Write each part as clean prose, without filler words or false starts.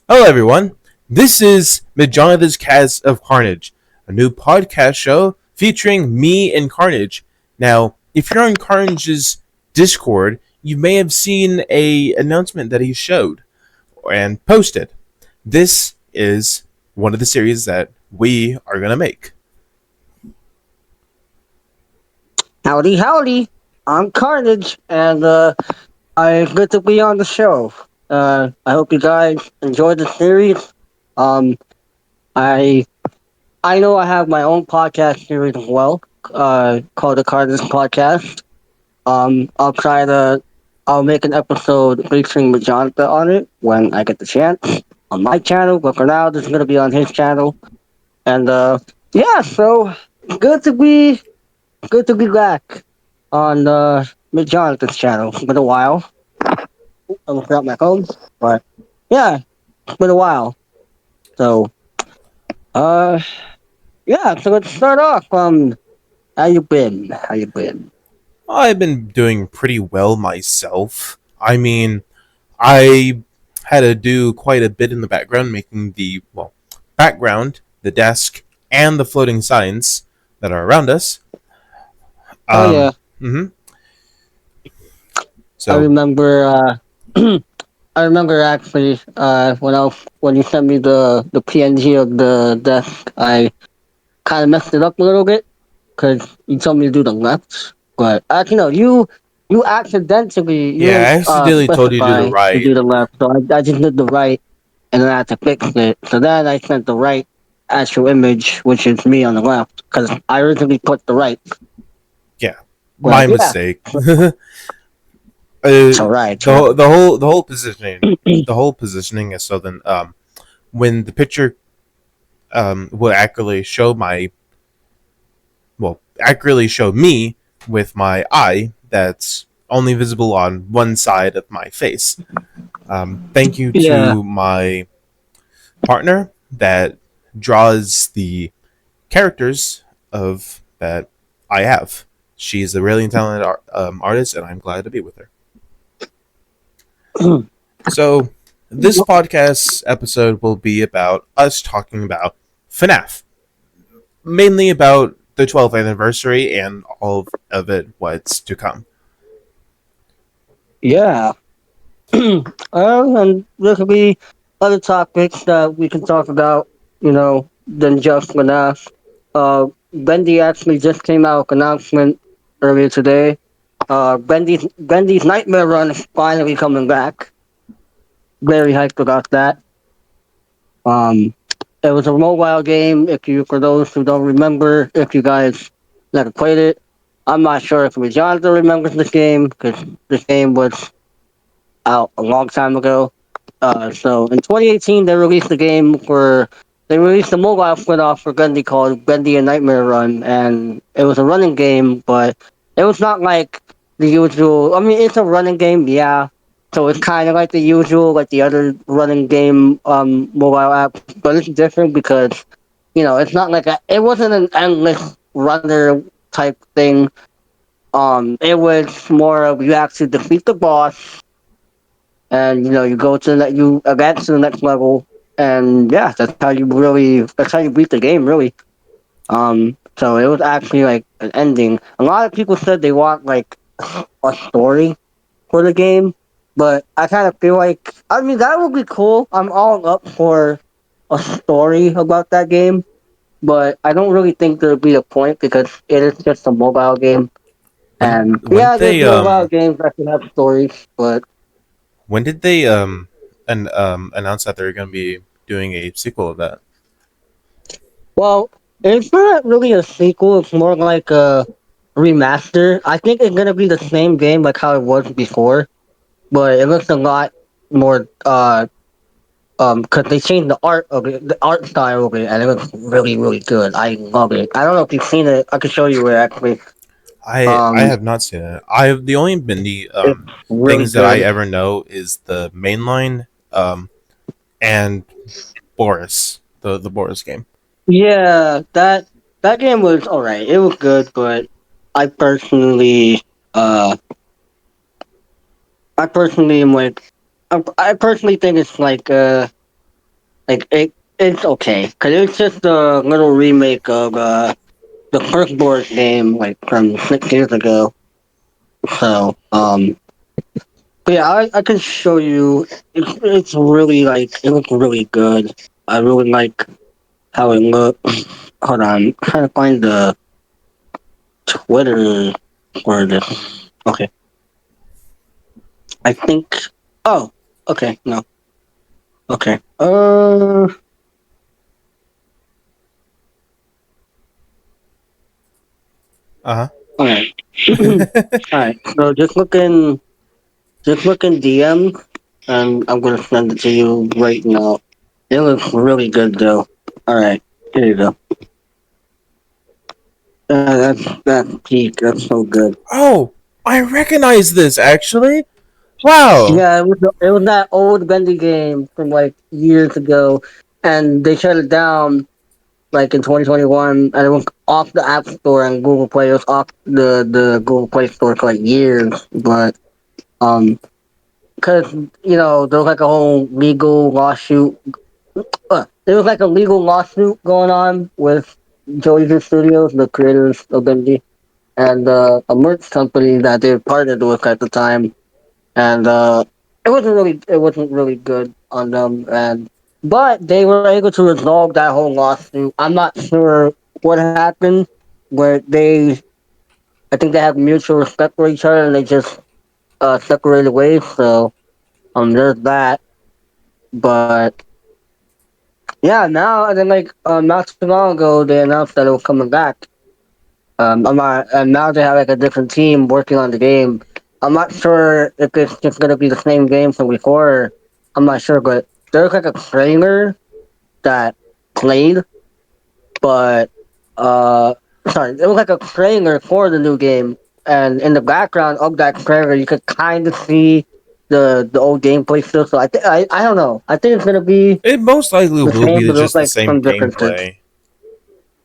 Hello, everyone. This is Mcjonatha's Cast of Carnage, a new podcast show featuring me and Carnage. Now, if you're on Carnage's Discord, you may have seen a announcement that he showed and posted. This is one of the series that we are going to make. Howdy, howdy. I'm Carnage, and I'm good to be on the show. I hope you guys enjoyed the series. Um, I I know I have my own podcast series as well, called the Carnage Podcast. I'll try to I'll make an episode featuring Mcjonatha on it when I get the chance on my channel. But for now, this is gonna be on his channel, and yeah. So good to be good to be back on Mcjonathan's channel. It's been a while. I looked out my phone, but yeah, it's been a while. So uh, yeah. So let's start off. How you been? How you been? I've been doing pretty well myself. I had to do quite a bit in the background, making the background, the desk, and the floating signs that are around us. Oh Um, yeah, hmm I So remember. I remember actually. When you sent me the PNG of the desk, I kind of messed it up a little bit because you told me to do the left, but actually no, you accidentally you yeah, didn't I accidentally told you to do the specify to right. do the left, so I just did the right, and then I had to fix it. So then I sent the right actual image, which is me on the left, because I originally put the right. Yeah, But my yeah, mistake. it's alright. It's alright. The whole positioning is so then when the picture will accurately show me with my eye that's only visible on one side of my face. Thank you Yeah, to my partner that draws the characters of that I have. She's a really talented artist, and I'm glad to be with her. So, this podcast episode will be about us talking about FNAF, mainly about the 12th anniversary and all of it, what's to come. yeah. And there could be other topics that we can talk about, than just Fnaf. Bendy actually just came out with an announcement earlier today. Bendy's Nightmare Run is finally coming back. Very hyped about that. Um, it was a mobile game. For those who don't remember, if you guys never played it, I'm not sure if Jonathan remembers this game because this game was out a long time ago. So in 2018, they released a mobile spin-off for Bendy called Bendy and Nightmare Run, and it was a running game, but it was not like the usual. I mean, it's a running game, yeah. So it's kind of like the usual, like the other running game mobile app, but it's different because it's not like it wasn't an endless runner type thing. It was more of you have to defeat the boss, and you go to you advance to the next level, and yeah, that's how you beat the game, really. So it was actually like an ending. A lot of people said they want like a story for the game, but I kind of feel like, I mean, that would be cool. I'm all up for a story about that game, but I don't really think there'll be a point because it is just a mobile game. And When yeah, did there's they mobile games that can have stories, but when did they announce that they're going to be doing a sequel of that? well, it's not really a sequel. It's more like a remaster. I think it's gonna be the same game like how it was before, but it looks a lot more. Cause they changed the art of it, the art style of it, and it looks really, really good. I love it. I don't know if you've seen it. I can show you where actually. I Um, have not seen it. I the only Mindy it's really things that I good. ever know is the mainline and Boris, the Boris game. Yeah, that game was alright. It was good, but I personally, uh, I personally am like, I personally think it's like Like it's okay because it's just a little remake of the first board game like from 6 years ago. So but yeah, I can show you. It's really like it looks really good. I really like how it looks. Hold on, I'm trying to find the Twitter for this. Okay, I think. Oh, okay, no, okay. Uh All right, huh. all right. So just look in DM, and I'm gonna send it to you right now. It looks really good though. All right, here you go. That's peak. That's so good. Oh, I recognize this actually. Wow. Yeah, it was that old Bendy game from like years ago, and they shut it down like in 2021, and it was off the App Store and Google Play. It was off the Google Play Store for like years, but because there was like a whole legal lawsuit. There was like a legal lawsuit going on with Joey Studios, the creators of Bendy, and a merch company that they partnered with at the time, and it wasn't really good on them, and but they were able to resolve that whole lawsuit. I'm not sure what happened, where I think they have mutual respect for each other, and they just separated ways. So there's that, but yeah, now and then like not too long ago they announced that it was coming back. And now they have like a different team working on the game. I'm not sure if it's just gonna be the same game from before. I'm not sure, but there's like a trailer that played, but uh, sorry, it was like a trailer for the new game, and in the background of that trailer, you could kind of see the old gameplay still. So I don't know. I think it's gonna be It most likely the will same, be but there's just the like same some differences. gameplay.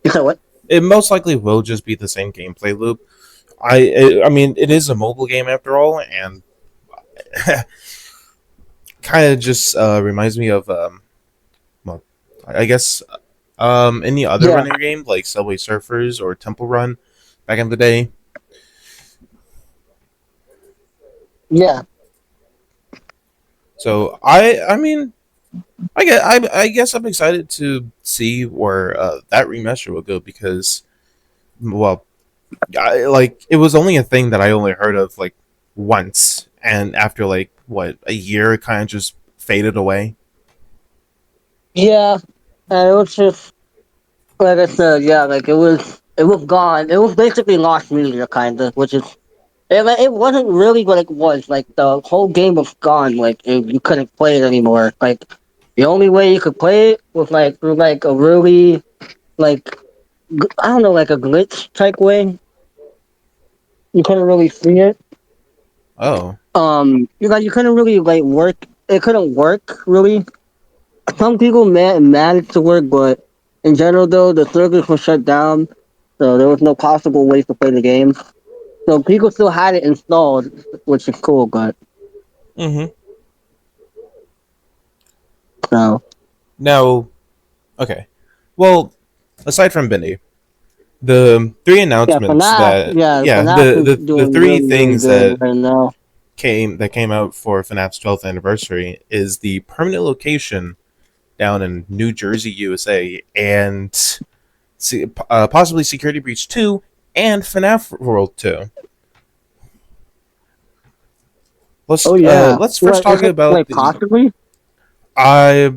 You know what? It most likely will just be the same gameplay loop. I mean, it is a mobile game after all, and kind of just reminds me of well, I guess any other Yeah, running game like Subway Surfers or Temple Run back in the day. yeah, So I mean, I guess I'm excited to see where that remaster will go because well, like it was only a thing that I only heard of like once, and after like what a year, it kind of just faded away. yeah. And it was just like I said, yeah, like it was gone. It was basically lost media, kind of, which is it wasn't really what it was. Like the whole game was gone. Like you couldn't play it anymore. Like the only way you could play it was like through like a really like I don't know, like a glitch type way. You couldn't really see it. Oh, You couldn't really like work. It couldn't work really. Some people managed to work, but in general, though, the servers were shut down, so there was no possible way to play the game. So people still had it installed, which is cool. But mm-hmm. so Now, okay. Well, aside from Bendy, the three yeah, announcements that FNAF is the doing three really really things good that right now. came out for FNAF's 12th anniversary is the permanent location down in New Jersey, USA, and possibly Security Breach 2 and Fnaf World 2. Oh yeah, Let's first what is talk it about like? the Possibly, I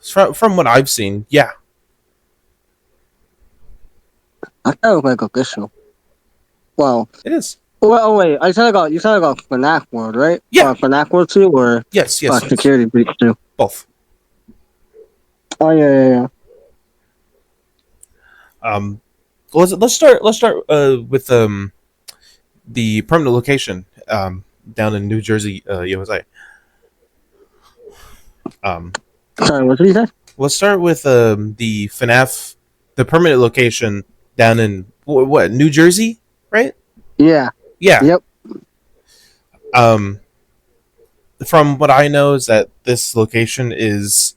from what I've seen, yeah, I thought it was like official. Well, it is. oh wait, you said about FNAF World, right? Yeah, FNAF World 2 or yes. Security Breach 2? Both. Oh yeah. Um let's start with the permanent location down in New Jersey, USA. Um Sorry, what did you say? let's start with the FNAF, the permanent location down in what, New Jersey, right? Yeah. Yeah. Yep. Um, from what I know is that this location is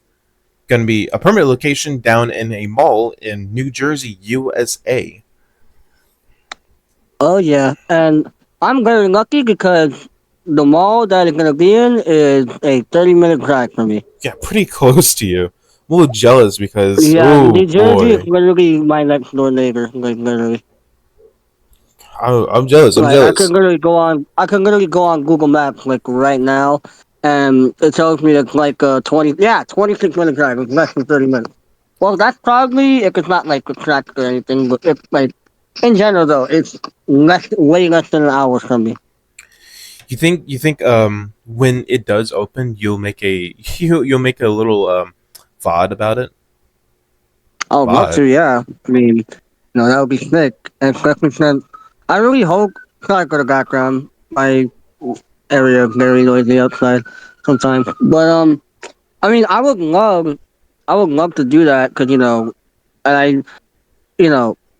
going to be a permanent location down in a mall in New Jersey, USA. Oh yeah, and I'm very lucky because the mall that it's gonna be in is a 30-minute drive from me. Yeah, pretty close to you. I'm a little jealous because, Yeah, oh New Jersey is boy, literally my next door neighbor. Like literally, I'm jealous. I'm like jealous. I could literally go on Google Maps like right now, and it tells me it's like 26-minute drive. It's less than 30 minutes. Well, that's probably if it's not like with traffic or anything, but if like in general though, it's way less than an hour from me. You think when it does open, you'll make a you'll make a little VOD about it? I would love VOD. to, yeah. I mean, that would be sick. And especially since I really hope. Sorry for the background. My area is very noisy outside sometimes. But I mean, I would love to do that because and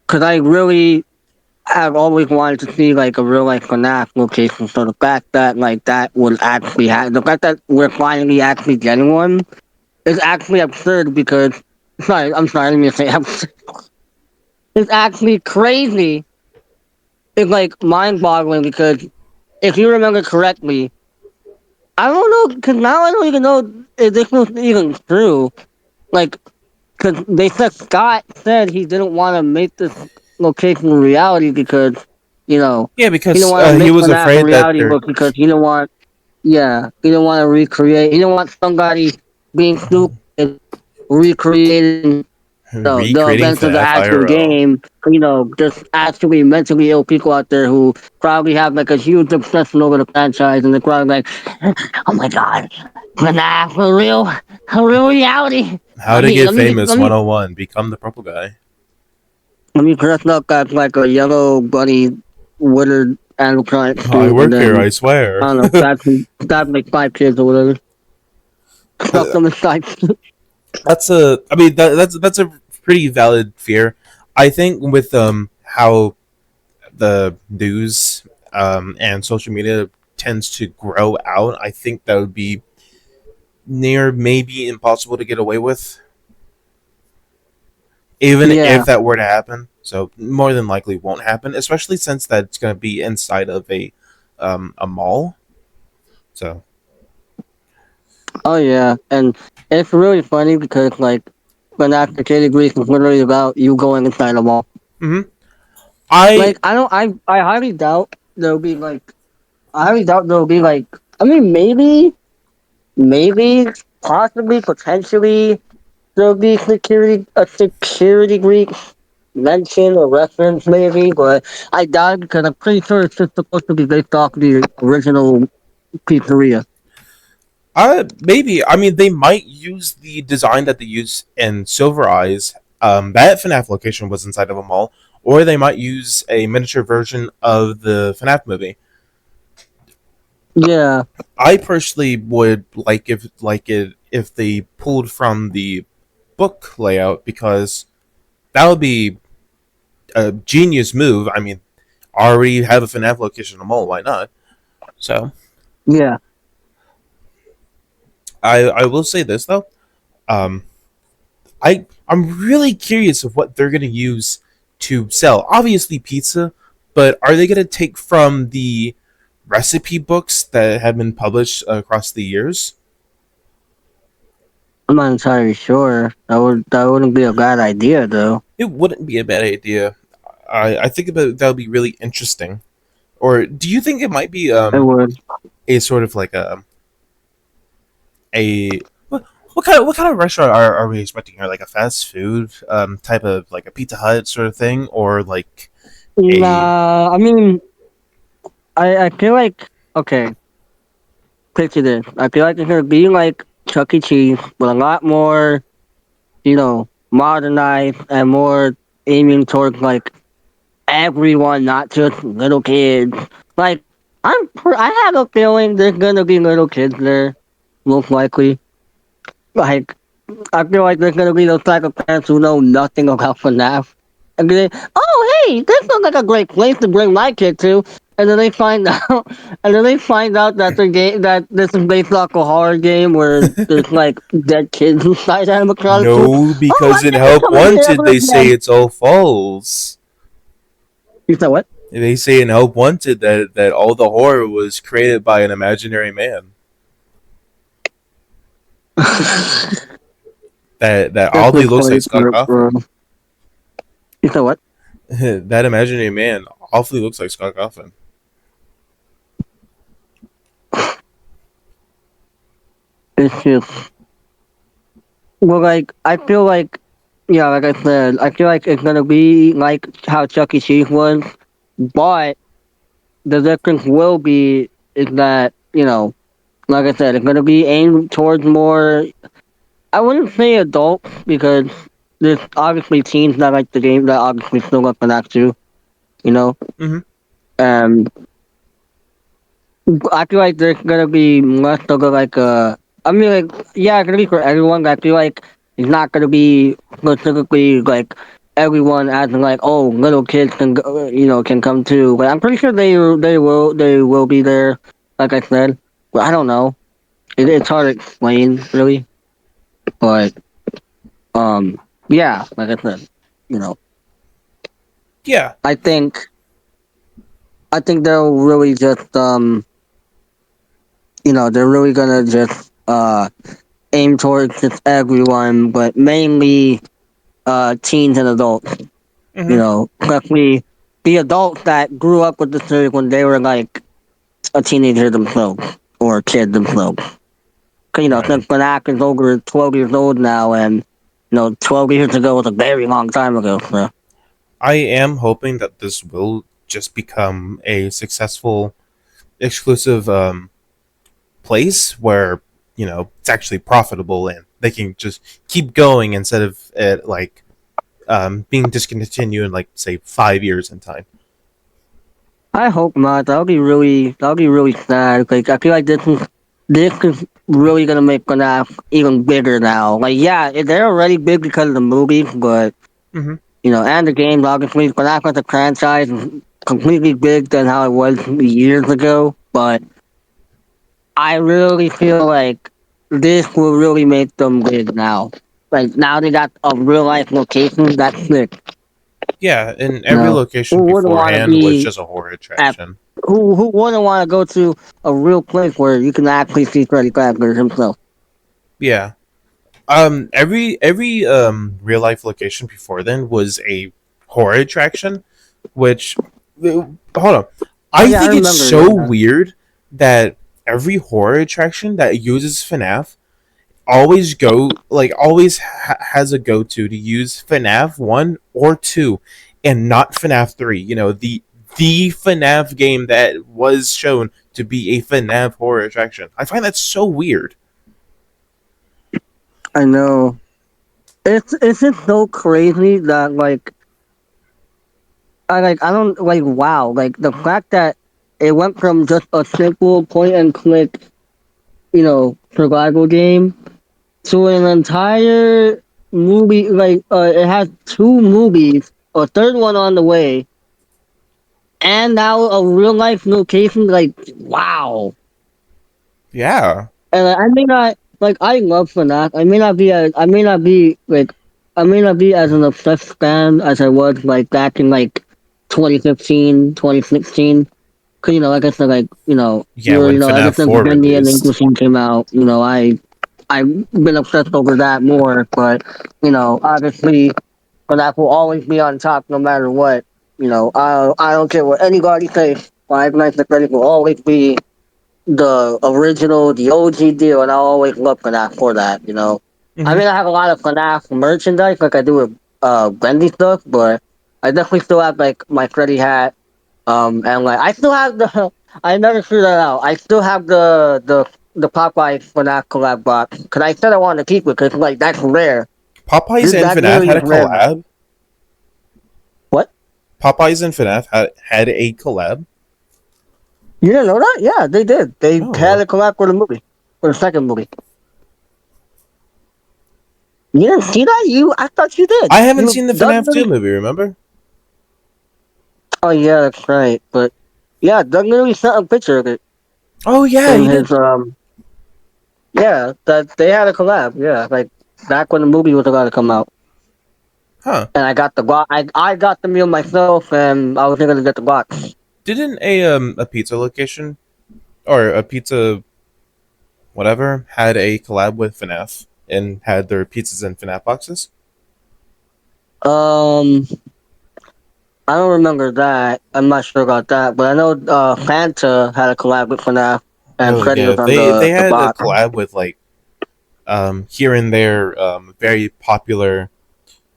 because I really have always wanted to see like a real like Fnaf location. So the fact that like that would actually happen, the fact that we're finally actually getting one is actually absurd because. I'm sorry, I didn't mean to say absurd. It's actually crazy. It's like mind boggling because if you remember correctly, I don't know, because now I don't even know if this was even true. Like, because they said Scott said he didn't want to make this location a reality because, you know, Yeah, he didn't because want to he make was FNAF a afraid that reality they're book because he didn't want, yeah, he didn't want to recreate, he didn't want somebody being stupid recreating the recreating events of the FNAF actual IRL. game. Just actually mentally ill people out there who probably have like a huge obsession over the franchise, and they're probably like, "Oh my god, FNAF a real reality." How to get famous 101. Become the purple guy. Let me dress up as like a yellow bunny withered animatronic I suit, and work here, then I swear. I don't know, stab like 5 kids or whatever, stuff them inside. That's a. I mean, that's a pretty valid fear. I think with how the news and social media tends to grow out, I think that would be near maybe impossible to get away with, even if Yeah. that were to happen. So more than likely won't happen, especially since that's going to be inside of a mall. So Oh yeah, and it's really funny because like when after categories is literally about you going inside a mall. hmm I Like I don't I highly doubt there'll be like I highly doubt there'll be like I mean maybe possibly potentially there'll be security breach mention or reference maybe, but I doubt it because I'm pretty sure it's just supposed to be based off the original pizzeria. maybe. I mean, they might use the design that they use in Silver Eyes. That FNAF location was inside of a mall, or they might use a miniature version of the FNAF movie. Yeah, I personally would if they pulled from the book layout because that would be a genius move. I mean, already have a FNAF location in a mall. Why not? So yeah. I will say this though. Um, I'm really curious of what they're gonna use to sell. Obviously pizza, but are they gonna take from the recipe books that have been published across the years? I'm not entirely sure. That wouldn't be a bad idea though. It wouldn't be a bad idea. I think that would be really interesting. Or do you think it might be It would. a sort of like a what kind of restaurant are we expecting here? Like a fast food type of like a Pizza Hut sort of thing, or like a Nah, I mean, I feel like okay. Picture this. I feel like it's gonna be like Chuck E. Cheese, but a lot more, modernized and more aiming towards like everyone, not just little kids. Like I have a feeling there's gonna be little kids there, most likely. Like I feel like there's gonna be those type of parents who know nothing about FNAF. And they, oh hey, this looks like a great place to bring my kid to. and then they find out, and then they find out that the game that this is based off a horror game where there's like dead kids inside animatronics. No, Oh, I because in never Help come in here Wanted ever they say again. it's all false. You said what? They say in Help Wanted that all the horror was created by an imaginary man. That That's oddly the looks funny like Scott part, bro. Coffin. You said what? That imaginary man awfully looks like Scott Coffin. It's just well, like I feel like yeah, like I said, I feel like it's gonna be like how Chuck E. Cheese was, but the difference will be is that like I said, it's gonna be aimed towards more. I wouldn't say adults because there's obviously teens that like the game that obviously still like the act too, you know. Hmm. And I feel like there's gonna be less of a like I mean like yeah, it's gonna be for everyone. But I feel like it's not gonna be specifically like everyone as in like oh little kids can go, can come too. But I'm pretty sure they will be there. Like I said, but I don't know. It's hard to explain really, but um yeah, like I said, you know, Yeah. I think I think they'll really just they're really gonna just aim towards just everyone, but mainly teens and adults. Hmm. Especially the adults that grew up with the series when they were like a teenager themselves or a kid themselves. 'Cause, Right. since Fnaf is over 12 years old now, and 12 years ago was a very long time ago. So I am hoping that this will just become a successful exclusive place where it's actually profitable and they can just keep going instead of it like being discontinued in like say 5 years in time. I hope not. That'll be really sad. Like I feel like this is really gonna make Fnaf even bigger now. Like yeah, they're already big because of the movies, but Hmm. and the games obviously Fnaf as a franchise is completely big than how it was years ago. But I really feel like this will really make them big now. Like now they got a real life location. That's sick. Yeah, and You every know, location who wouldn't want to beforehand was be just a horror at attraction. who wouldn't want to go to a real place where you can actually see Freddy Krueger himself? Yeah. Every real life location before then was a horror attraction, which hold on. Oh I yeah, I think it's remember. so Yeah, weird that every horror attraction that uses FNAF always has a go to use FNAF 1 or 2 and not FNAF 3. The FNAF game that was shown to be a FNAF horror attraction. I find that so weird. I know. It's just so crazy that I don't like wow like the fact that it went from just a simple point and click survival game to an entire movie it has two movies, a third one on the way, and now a real life location. Like wow. Yeah. And I may not like I love FNAF. I may not be as an obsessed fan as I was like back in like 2015, 2016. Cause like I said, Yeah, when ever FNAF since 4 Bendy and the released. Inclusion came out, I've been obsessed over that more. But obviously, FNAF will always be on top no matter what. I don't care what anybody says. Five Nights at Freddy's will always be the original, the OG deal, and I always look for that I Hmm. mean, I have a lot of FNAF merchandise, like I do with Bendy stuff, but I definitely still have like my Freddy hat, and like I still have the. I never threw that out. I still have the Popeye FNAF collab box because I said I wanted to keep it because like that's rare. Popeyes and That FNAF really had is a rare now. collab. What? Popeyes and FNAF had a collab. You didn't know that? Yeah, they did. They had No. a collab for the movie, for the second movie. You didn't see that? I thought you did. I haven't You seen the Doug FNAF 2 really. movie, remember? Oh yeah, that's right. But Yeah, Doug literally sent a picture of it Oh yeah, in he did. his yeah, that they had a collab. Yeah, like back when the movie was about to come out, Huh? and I got the box. I got the meal myself, and I was gonna get the box. Didn't a pizza location or a pizza whatever had a collab with FNAF and had their pizzas in FNAF boxes? Um, I don't remember that. I'm not sure about that, but I know Fanta had a collab with FNAF, and Oh Freddy yeah, was on they the had a box. collab with like here and there very popular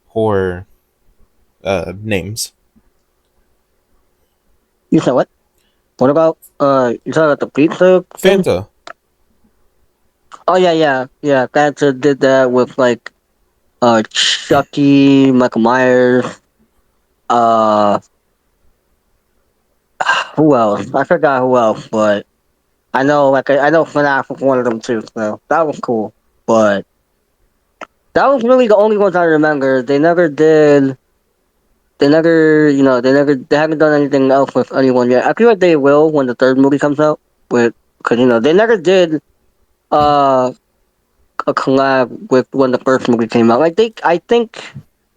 horror names. You said what? What about you talking about the pizza thing? Fanta. Oh yeah, yeah, yeah. Fanta did that with like Chucky, Michael Myers, uh, who else? I forgot who else, but I know like I know FNAF was one of them too. So that was cool, but that was really the only ones I remember. They never did. They never, they haven't done anything else with anyone yet. I feel like they will when the third movie comes out. With because they never did uh a collab with when the first movie came out. Like I think,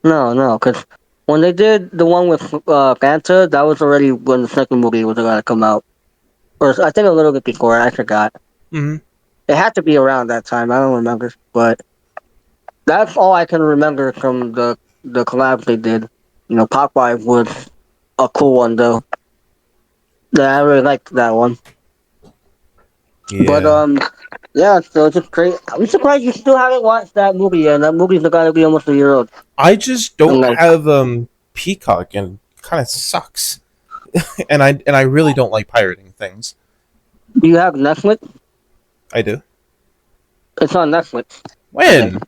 no, because when they did the one with Fanta, that was already when the second movie was about to come out, or I think a little bit before. I forgot. Mm-hmm. It had to be around that time. I don't remember, but that's all I can remember from the collabs they did. Popeye was a cool one though. Yeah, I really liked that one. But Yeah, yeah. So it's just great. I'm surprised you still haven't watched that movie yet. That movie's got to be almost a year old. I just I'm don't like, have Peacock and kind of sucks. And I really don't like pirating things. do you have Netflix? I do. It's on Netflix. Okay. When?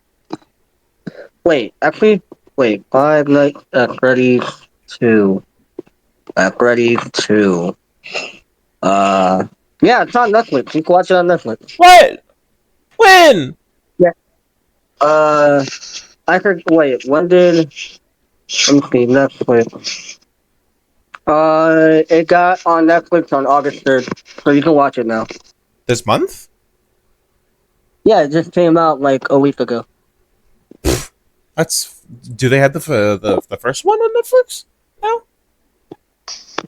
Wait, actually, wait. Five Nights at Freddy's 2. At Freddy's 2. Uh, yeah, it's on Netflix. You can watch it on Netflix. What? When? Yeah. Uh, I heard. Wait, when did? Let me see. Netflix. It got on Netflix on August 3rd, so you can watch it now. This month? Yeah, it just came out like a week ago. That's. Do they have the first one on Netflix? No.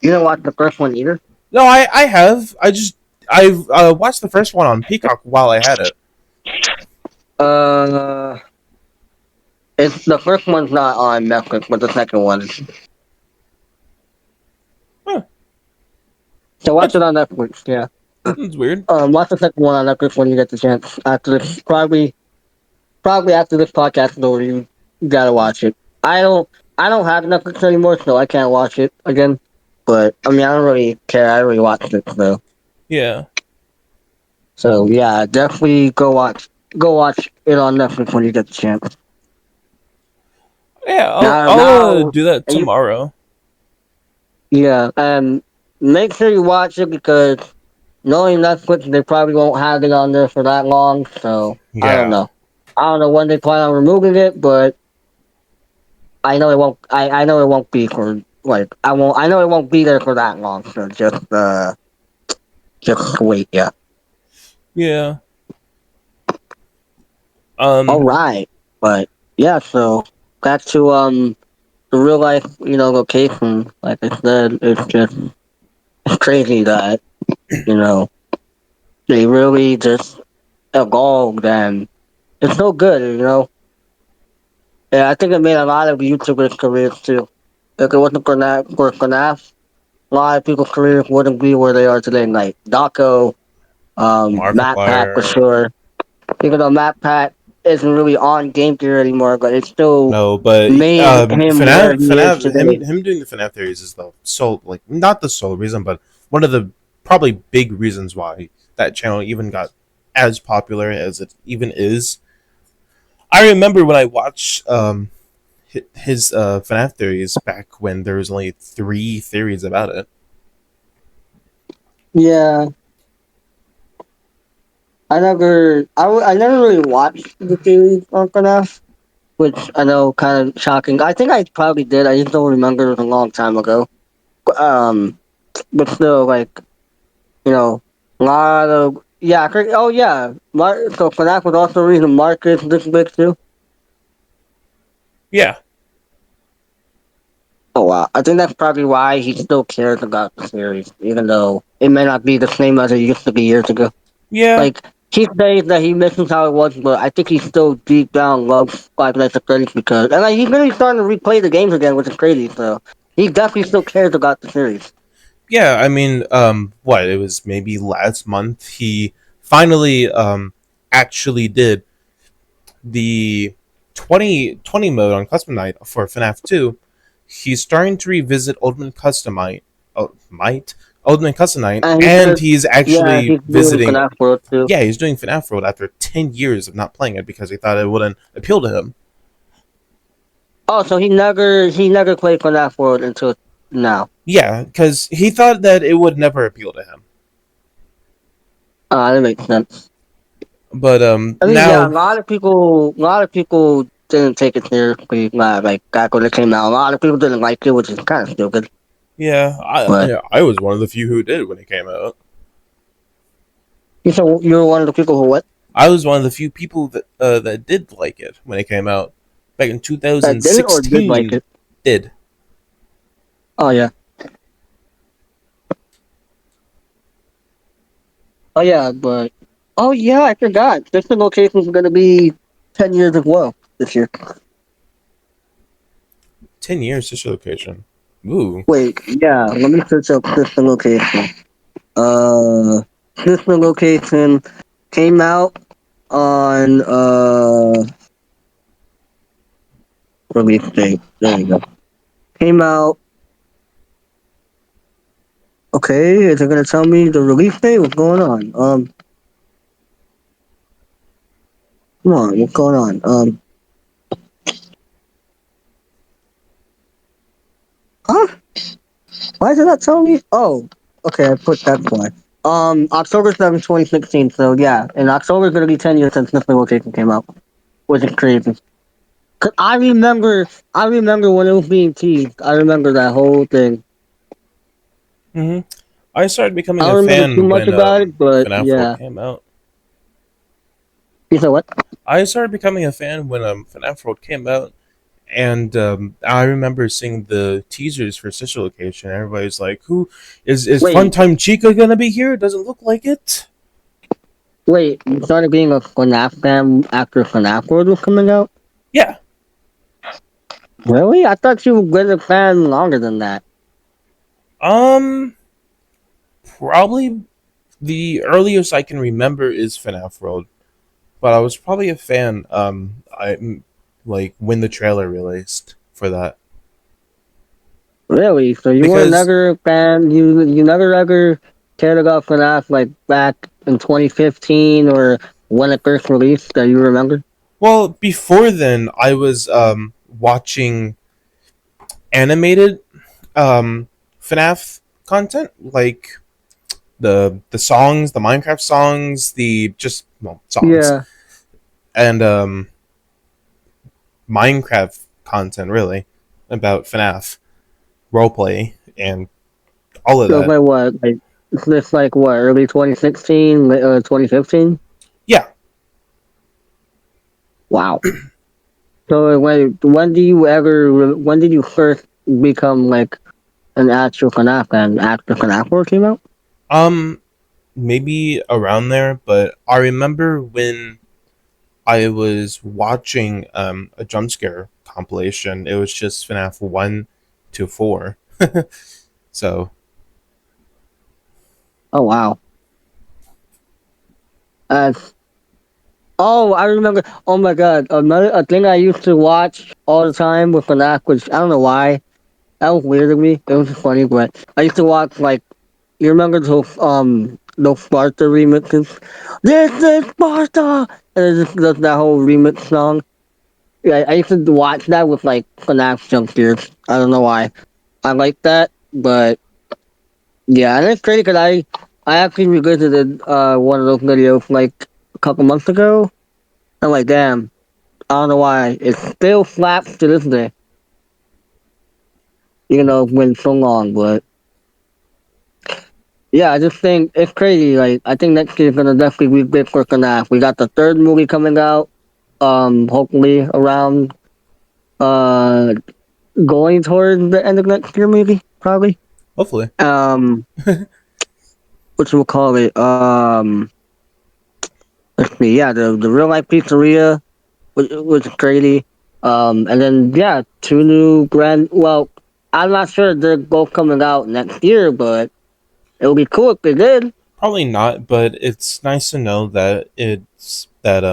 You didn't watch the first one either. No, I have. I've watched the first one on Peacock while I had it. Uh, it's the first one's not on Netflix, but the second one is. Huh, So watch that's it on Netflix. Yeah. that's weird. Watch the second one on Netflix when you get the chance. After this, probably after this podcast is over, you gotta watch it. I don't, I don't have Netflix anymore, so I can't watch it again. But I mean, I don't really care. I already watched it, Yeah. so yeah, definitely go watch it on Netflix when you get the chance. Yeah, I'll Now, I'll now, do that you, tomorrow. yeah, make sure you watch it because knowing Netflix, they probably won't have it on there for that long. So I don't Yeah. know. I don't know when they plan on removing it, but I know it won't. I know it won't be for like I won't. I know it won't be there for that long. So just wait. Yeah. Yeah. All Um. right. But yeah. So back to the real life location. Like I said, it's crazy that you know they really just evolved and it's so good. Yeah, I think it made a lot of YouTubers' careers too. If it wasn't for FNAF, a lot of people's careers wouldn't be where they are today. Like Daco, Matt Pack for Markiplier. sure. Even though Matt Pack isn't really on Game Gear anymore, but it still No, but made him where he is Him today. doing the FNAF theories is the sole, like, not the sole reason, but one of the probably big reasons why that channel even got as popular as it even is. I remember when I watched his FNAF theories back when there was only 3 theories about it. Yeah, I never really watched the series on FNAF, which I know kind of shocking. I think I probably did. I just don't remember. It was a long time ago. Um, but still, like, you know, a lot of yeah. Oh yeah, so Fnac was also the reason Marcus this big too. Yeah, Oh wow, I think that's probably why he still cares about the series, even though it may not be the same as it used to be years ago. yeah, Like he says that he misses how it was, but I think he still deep down loves Five Nights at Freddy's because, and like he's really starting to replay the games again, which is crazy. So he definitely still cares about the series. yeah. I mean, what it was maybe last month he finally actually did the 2020 mode on Custom Night for FNAF 2. He's starting to revisit Ultimate Custom Night, And he and says, he's yeah, actually he's doing visiting. Fnac World too. Yeah, he's doing FNAF World after 10 years of not playing it because he thought it wouldn't appeal to him. Oh, so he never played Fnac World until now. Yeah, because he thought that it would never appeal to him. That makes sense. But I mean, yeah, a now, lot of people, didn't take it seriously. Like back when it came out, a lot of people didn't like it, which is kind of stupid. yeah, But I was one of the few who did when it came out. you said you were one of the people who what? I was one of the few people that did like it when it came out back in That didn't or did like 2016. it? Did. Oh yeah, oh yeah, but oh yeah, I forgot. Distant locations are gonna be 10 years as well this year. 10 years to location. Ooh. Wait, yeah, let me search up distant location. Uh, distant location came out on release date. There you go. Came out. Okay, is it gonna tell me the release date? What's going on? Come on, what's going on? Huh? Why is it not telling me? Oh, okay, I put that for. October 7th, 2016. So yeah, in October it's gonna be 10 years since this location came out, which is crazy. Cause I remember when it was being teased. I remember that whole thing. Hmm. I started I becoming a don't remember too fan much when about it, but FNAF World yeah. came out. You said what? I started becoming a fan when FNAF World came out, and I remember seeing the teasers for Sister Location. Everybody's like, "Who is Wait, Funtime Chica gonna be here? It doesn't look like it." wait. You started being a FNAF fan after FNAF World was coming out? Yeah. Really? I thought you were a fan longer than that. Um. Probably the earliest I can remember is FNAF World, but I was probably a fan. I like when the trailer released for that Really? So you were because never a fan? You never ever cared about FNAF like back in 2015 or when it first released that you remember? well before then I was watching animated FNAF content like the songs, the Minecraft songs, the just well songs Yeah. and Minecraft content really about FNAF roleplay and all of So that. by what? Like is this like what? Early 2016, 2015? Yeah. Wow. So when did you first become like an actual FNAF fan after FNAF 4 came out? Um, maybe around there, but I remember when I was watching a jump scare compilation. It was just FNAF 1 to 4. So, Oh wow. Uh, oh, I remember. Oh my god, another a thing I used to watch all the time with FNAF, which I don't know why. That was weird to me. It was funny, but I used to watch like you remember those Sparta remixes. This is Sparta, and it just does that whole remix song. Yeah, I used to watch that with like FNAF jump scares. I don't know why. I like that, but yeah, and it's crazy because I actually revisited one of those videos like a couple months ago. I'm like, damn, I don't know why it still slaps to this day. You know, it's been so long, but Yeah, I just think it's crazy. Like, I think next year's gonna definitely be big for Fnaf. We got the third movie coming out. Hopefully around uh going towards the end of next year, maybe probably. Hopefully. Um, what we'll call it? Let's see. Yeah, the real life pizzeria was crazy. And then yeah, two new brand. Well, I'm not sure they're both coming out next year, but it would be cool if they did. Probably not, but it's nice to know that it's that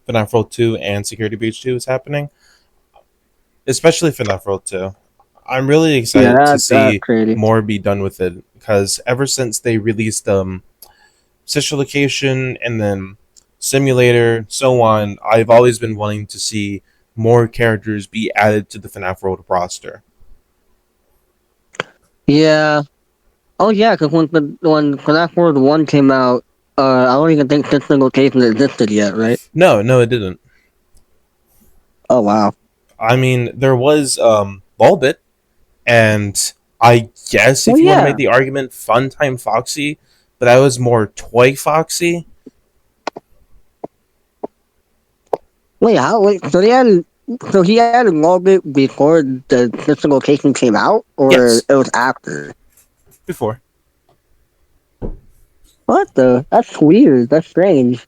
Fnaf World 2 and Security Breach 2 is happening, especially Fnaf World 2. I'm really Yeah, excited to that's see crazy. more be done with it because ever since they released Sister Location and then Simulator, so on, I've always been wanting to see more characters be added to the Fnaf World roster. Yeah. Oh yeah, because when Fnaf World One came out, I don't even think this location existed yet, right? No, no, it didn't. Oh wow. I mean, there was Bulbit, and I guess Oh if you want to make yeah. the argument, Funtime Foxy, but that was more Toy Foxy. Wait, how? Wait, so he had a Orbit before the system location came out, or Yes, it was after? before. What the? That's weird. That's strange.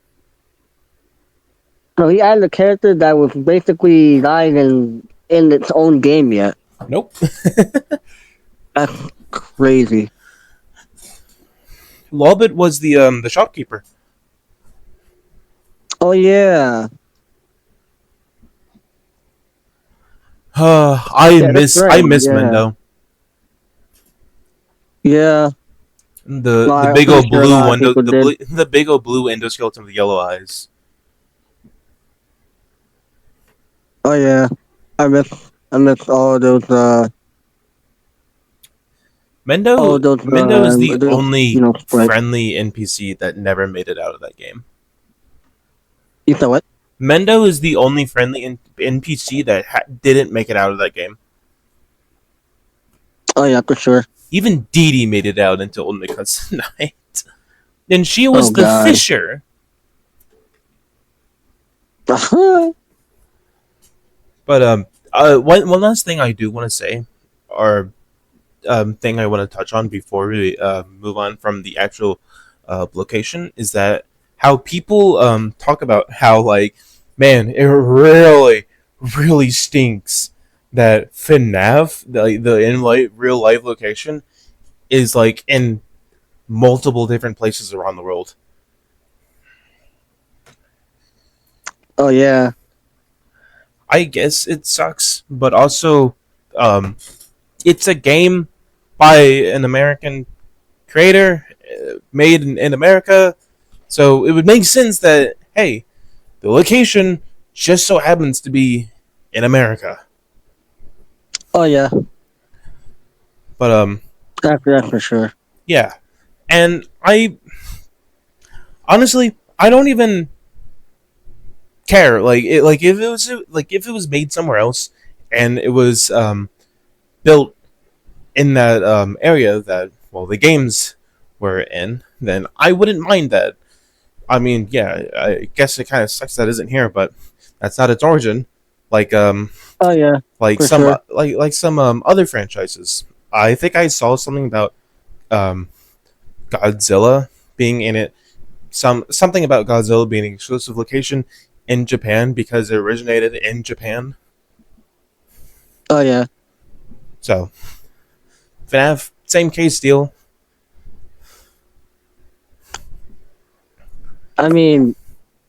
So he added a character that was basically not even in its own game yet. Nope. That's crazy. Lolbit was the shopkeeper. Oh yeah. I Yeah, that's miss right. I miss Yeah. Mendo. Yeah. The Well, the I'm big pretty old sure a blue lot of window people did. the big old blue endoskeleton with yellow eyes. Oh yeah. I miss all Mendo those Mendo is the those only sprites. friendly NPC that never made it out of that game. You said what? Mendo is the only friendly NPC that didn't make it out of that game. Oh yeah, for sure. Even Dee Dee made it out until Omnicuts Night. And she Oh was the god. Fisher. But one last thing I do want to say, or thing I want to touch on before we move on from the actual location, is that how people talk about how, like, man, it really stinks that FNAF, the in real life location, is like in multiple different places around the world. Oh yeah. I guess it sucks, but also um, it's a game by an American creator, made in America, so it would make sense that, hey, the location just so happens to be in America. Oh yeah. But That's for sure. yeah, and I honestly I don't even care. Like if it was made somewhere else and it was built in that area that, well, the games were in, then I wouldn't mind that. I mean, yeah, I guess it kind of sucks that isn't here, but that's not its origin. Like Oh yeah, for some sure. some other franchises. I think I saw something about um, Godzilla being in it. Something about Godzilla being an exclusive location in Japan because it originated in Japan. Oh yeah. So FNAF, same case deal. I mean,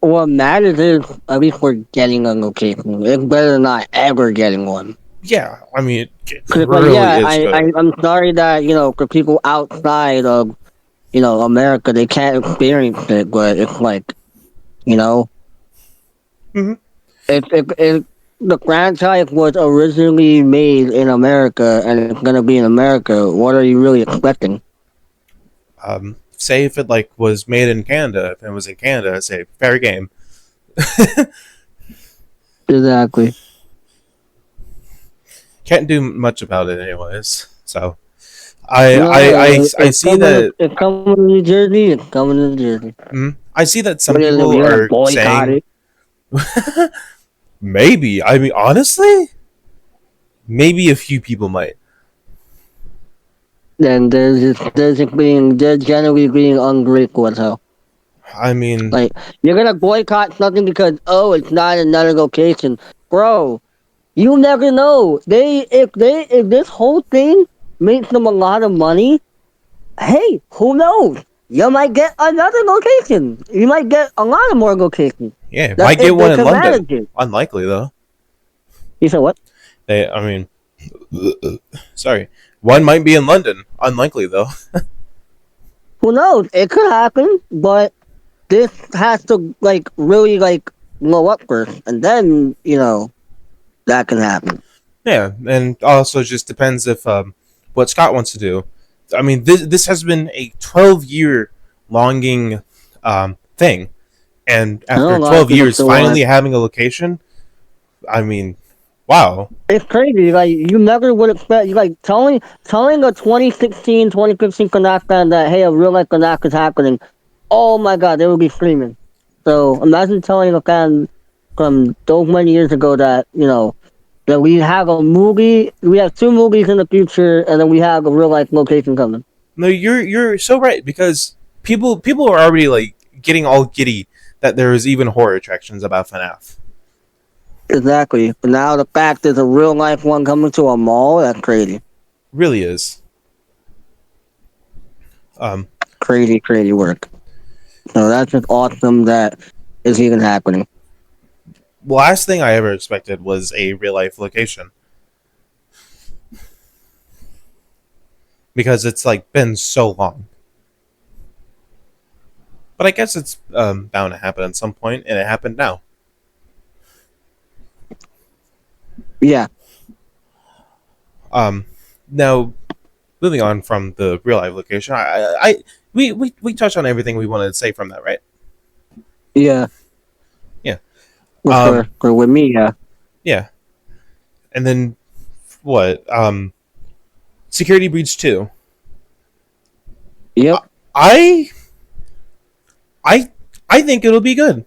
what matters is at least we're getting a location. It's better than not ever getting one. Yeah, I mean it Cause it's like, really yeah, is good. I'm sorry that for people outside of America, they can't experience it, but it's like you know, Mm-hmm. it the franchise was originally made in America and it's gonna be in America. What are you really expecting? Say if it like was made in Canada, if it was in Canada, say fair game. Exactly. Can't do much about it anyways. So I No, I I, I it's see coming. that. It's coming to New Jersey. It's coming to New Jersey. I see that some You're people gonna are boycott saying it. maybe. I mean, honestly, maybe a few people might. Then they're generally being ungrateful as hell. I mean, Like you're gonna boycott something because it's not another location, bro. You never know. If this whole thing makes them a lot of money, hey, who knows? You might get another location. You might get a lot of more locations. yeah, That might get if one they in can London. manage it. Unlikely though. You said what? I mean, sorry, one might be in London. Unlikely though. Who knows? It could happen, but this has to like really like blow up first, and then that can happen. Yeah, and also just depends if what Scott wants to do. I mean, this has been a 12-year longing thing, and I know after a lot of 12 people years, still want. finally having a location. I mean, wow. It's crazy. Like you never would expect. Like telling a 2016, 2015 Canucks fan that hey, a real life Canuck is happening. Oh my god, they would be screaming. So imagine telling a fan from those many years ago that that we have a movie, we have two movies in the future, and then we have a real life location coming. No, you're so right because people are already like getting all giddy that there is even horror attractions about FNAF. Exactly. But now the fact there's a real life one coming to a mall, that's crazy. Really is. Um, Crazy, crazy work. So that's just awesome that is even happening. last thing I ever expected was a real life location because it's like been so long. But I guess it's bound to happen at some point, and it happened now. Yeah. Um, Now moving on from the real life location, we touched on everything we wanted to say from that, right? Yeah. Yeah. For sure. Um, For with me, yeah. yeah. And then what? Security Breach 2. Yep. I I I think it'll be good.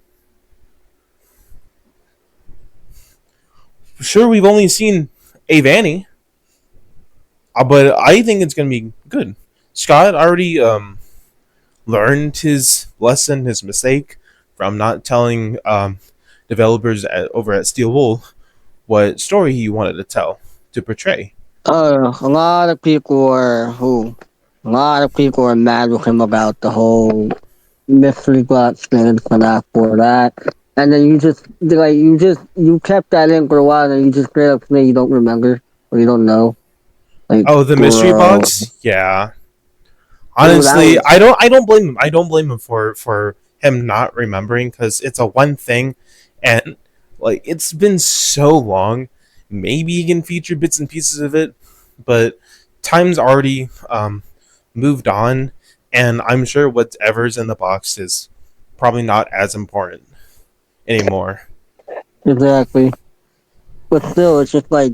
Sure, we've only seen a Vanny, but I think it's gonna be good. Scott already learned his lesson, his mistake from not telling developers over at Steel Wool what story he wanted to tell to portray. A lot of people are mad with him about the whole mystery box thing for that for that. And then you kept that in for a while and you just straight up say you don't remember or you don't know. Like, Oh, the mystery bro. box? Yeah. Dude, that Honestly, was I don't blame him. I don't blame him for him not remembering because it's a one thing, and like it's been so long. Maybe he can feature bits and pieces of it, but time's already moved on, and I'm sure whatever's in the box is probably not as important anymore. exactly. But still it's just like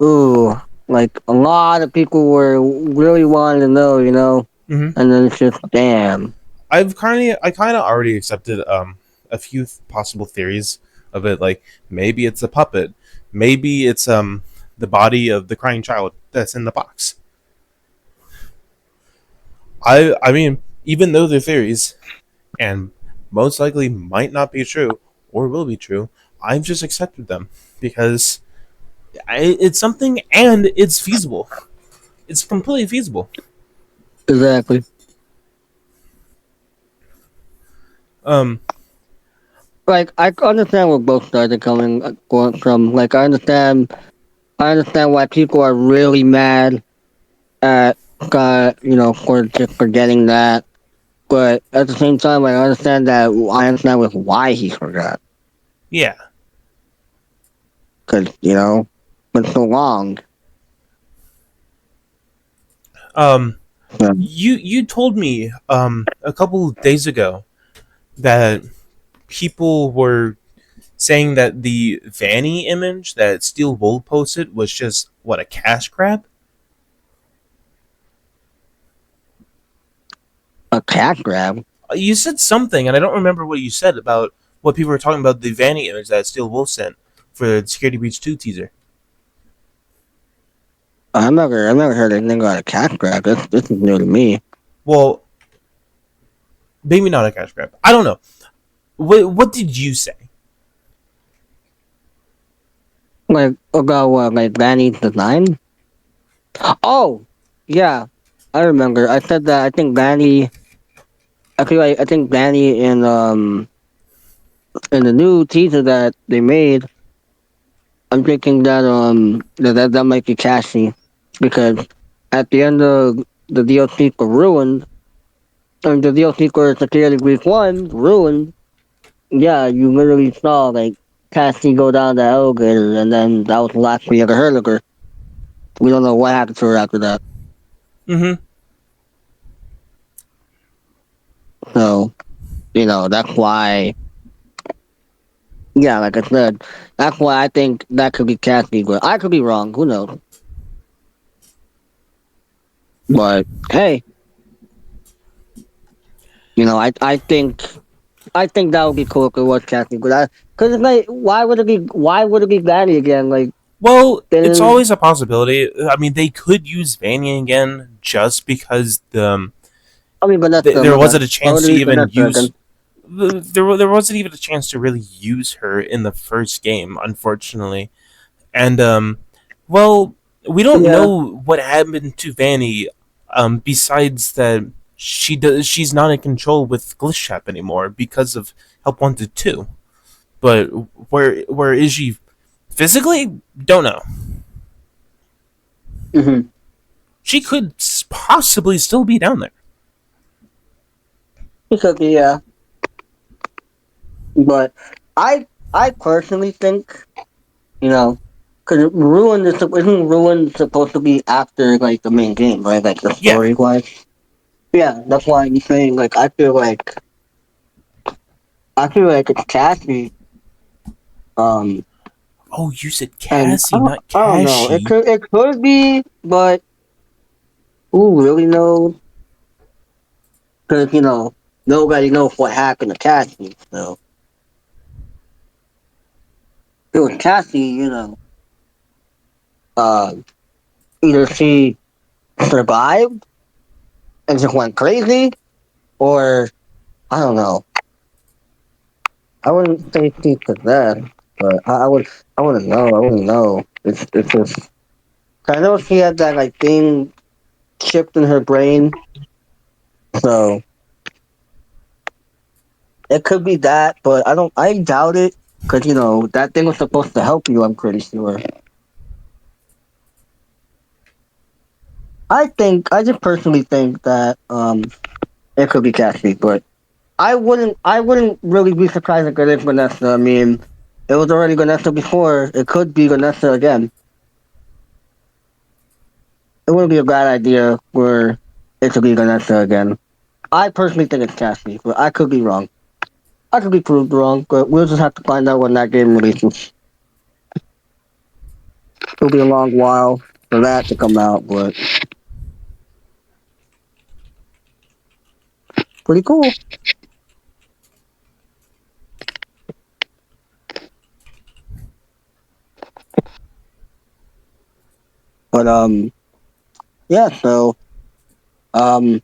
ooh, like a lot of people were really wanting to know. hmm And then it's just damn. I kind of already accepted a few possible theories of it. Like maybe it's a puppet, maybe it's the body of the crying child that's in the box. I mean, even though they're theories and most likely might not be true or will be true, I've just accepted them because it's something and it's feasible. It's completely feasible. Exactly. Um, Like I understand where both sides are going from. Like I understand why people are really mad at God, for just forgetting that. But at the same time, I understand with why he forgot. yeah. Because been so long. Um, Um, you told me a couple of days ago that people were saying that the Vanny image that Steel Wool posted was just what, a cash grab? A cat grab. You said something, and I don't remember what you said about what people were talking about the Vanny image that Steel Wolf sent for the Security Breach 2 teaser. I've never heard anything about a cat grab. This is new to me. Well, maybe not a cash grab. I don't know. What did you say? Like about what? Like Danny's design? Oh, yeah. I remember. I said that I think Danny. I feel like I think Danny in the new teaser that they made. I'm thinking that that might be Cassie because at the end of the DLC for Ruined, and the DLC for Security Week 1, Ruined, yeah, you literally saw like Cassie go down the elevator, and then that was the last we ever heard of her. We don't know what happened to her after that. Mm-hmm. So, that's why, yeah, like I said, that's why I think that could be Cassie, but I could be wrong. Who knows? But hey, I think that would be cool if it was Cassie, but because it's like, why would it be Danny again? Like, Well, it's then always a possibility. I mean, they could use Vanny again just because I mean Vanessa, there my bad. wasn't a Why chance would to it be even Vanessa use again? there wasn't even a chance to really use her in the first game, unfortunately. And well, we don't Yeah. know what happened to Vanny. Besides that, she's not in control with Glitch Trap anymore because of Help Wanted 2. But where is she physically? Don't know. Mm-hmm. She could possibly still be down there. Because yeah, but I personally think because isn't Ruin supposed to be after like the main game, right? Like the Yeah. story wise. Yeah, that's why I'm saying like I feel like it's Cassie. Um, Oh, you said and Cassie, not I don't know. It Cashy. could be, but who really knows? Because nobody knows what happened to Cassie. So if it was Cassie, uh, either she survived and just went crazy, or I don't know. I wouldn't say she possessed, but I wouldn't know. I wouldn't know. It's just I know she had that like thing chipped in her brain, so it could be that, but I doubt it because that thing was supposed to help you. I'm pretty sure. I just personally think that it could be Cassie, but I wouldn't really be surprised if it is Vanessa. I mean, it was already Vanessa before. It could be Vanessa again. It wouldn't be a bad idea for it to be Vanessa again. I personally think it's Cassie, but I could be wrong. I could be proved wrong, but we'll just have to find out when that game releases. It'll be a long while for that to come out, but pretty cool. But yeah. So um,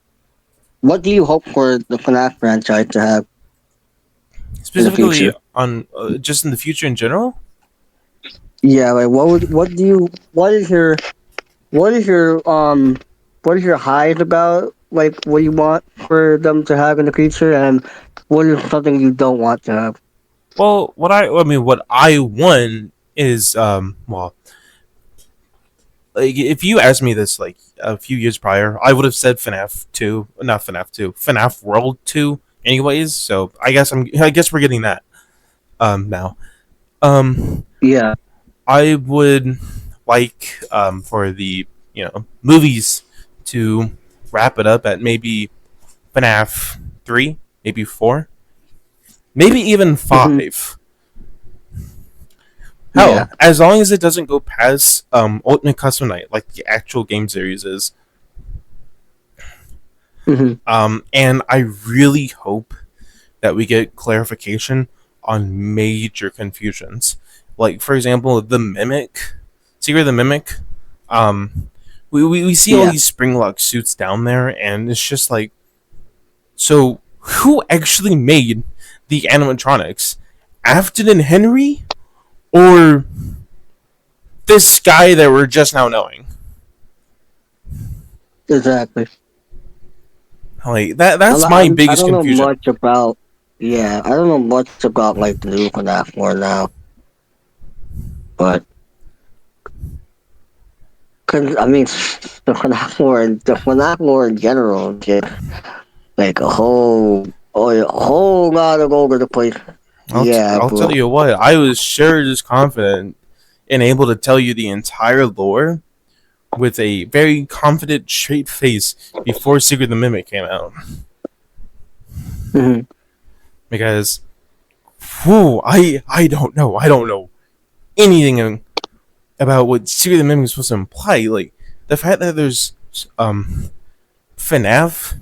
what do you hope for the FNAF franchise to have in the Specifically future? on just in the future in general. Yeah, like what is your what is your highs about like what you want for them to have in the future, and what is something you don't want to have? Well, what I want is well, like if you asked me this like a few years prior, I would have said FNAF 2, not FNAF 2, FNAF World 2 anyways. So I guess we're getting that now. Um Yeah. I would like for the, movies to wrap it up at maybe FNAF 3, maybe 4, maybe even Hmm. 5. Yeah. Hell, as long as it doesn't go past Ultimate Custom Night, like the actual game series is. Hmm. And I really hope that we get clarification on major confusions. Like, for example, the Mimic, Secret of the Mimic. Um, we see all Yeah, these Springlock suits down there, and it's just like, so who actually made the animatronics? Afton and Henry? Or this guy that we're just now knowing? exactly. Like, that's my I biggest don't know confusion. much about. Yeah, I don't know much about like the new Fnaf World now, but cause I mean the Fnaf World in general, just like a whole lot of over the place. Yeah, I'll tell bro. you what, I was sure as confident and able to tell you the entire lore with a very confident, straight face before Secret of the Mimic came out. Hmm. Because, whew, I don't know. I don't know anything about what Secret of the Mimic is supposed to imply. Like, the fact that there's um FNAF,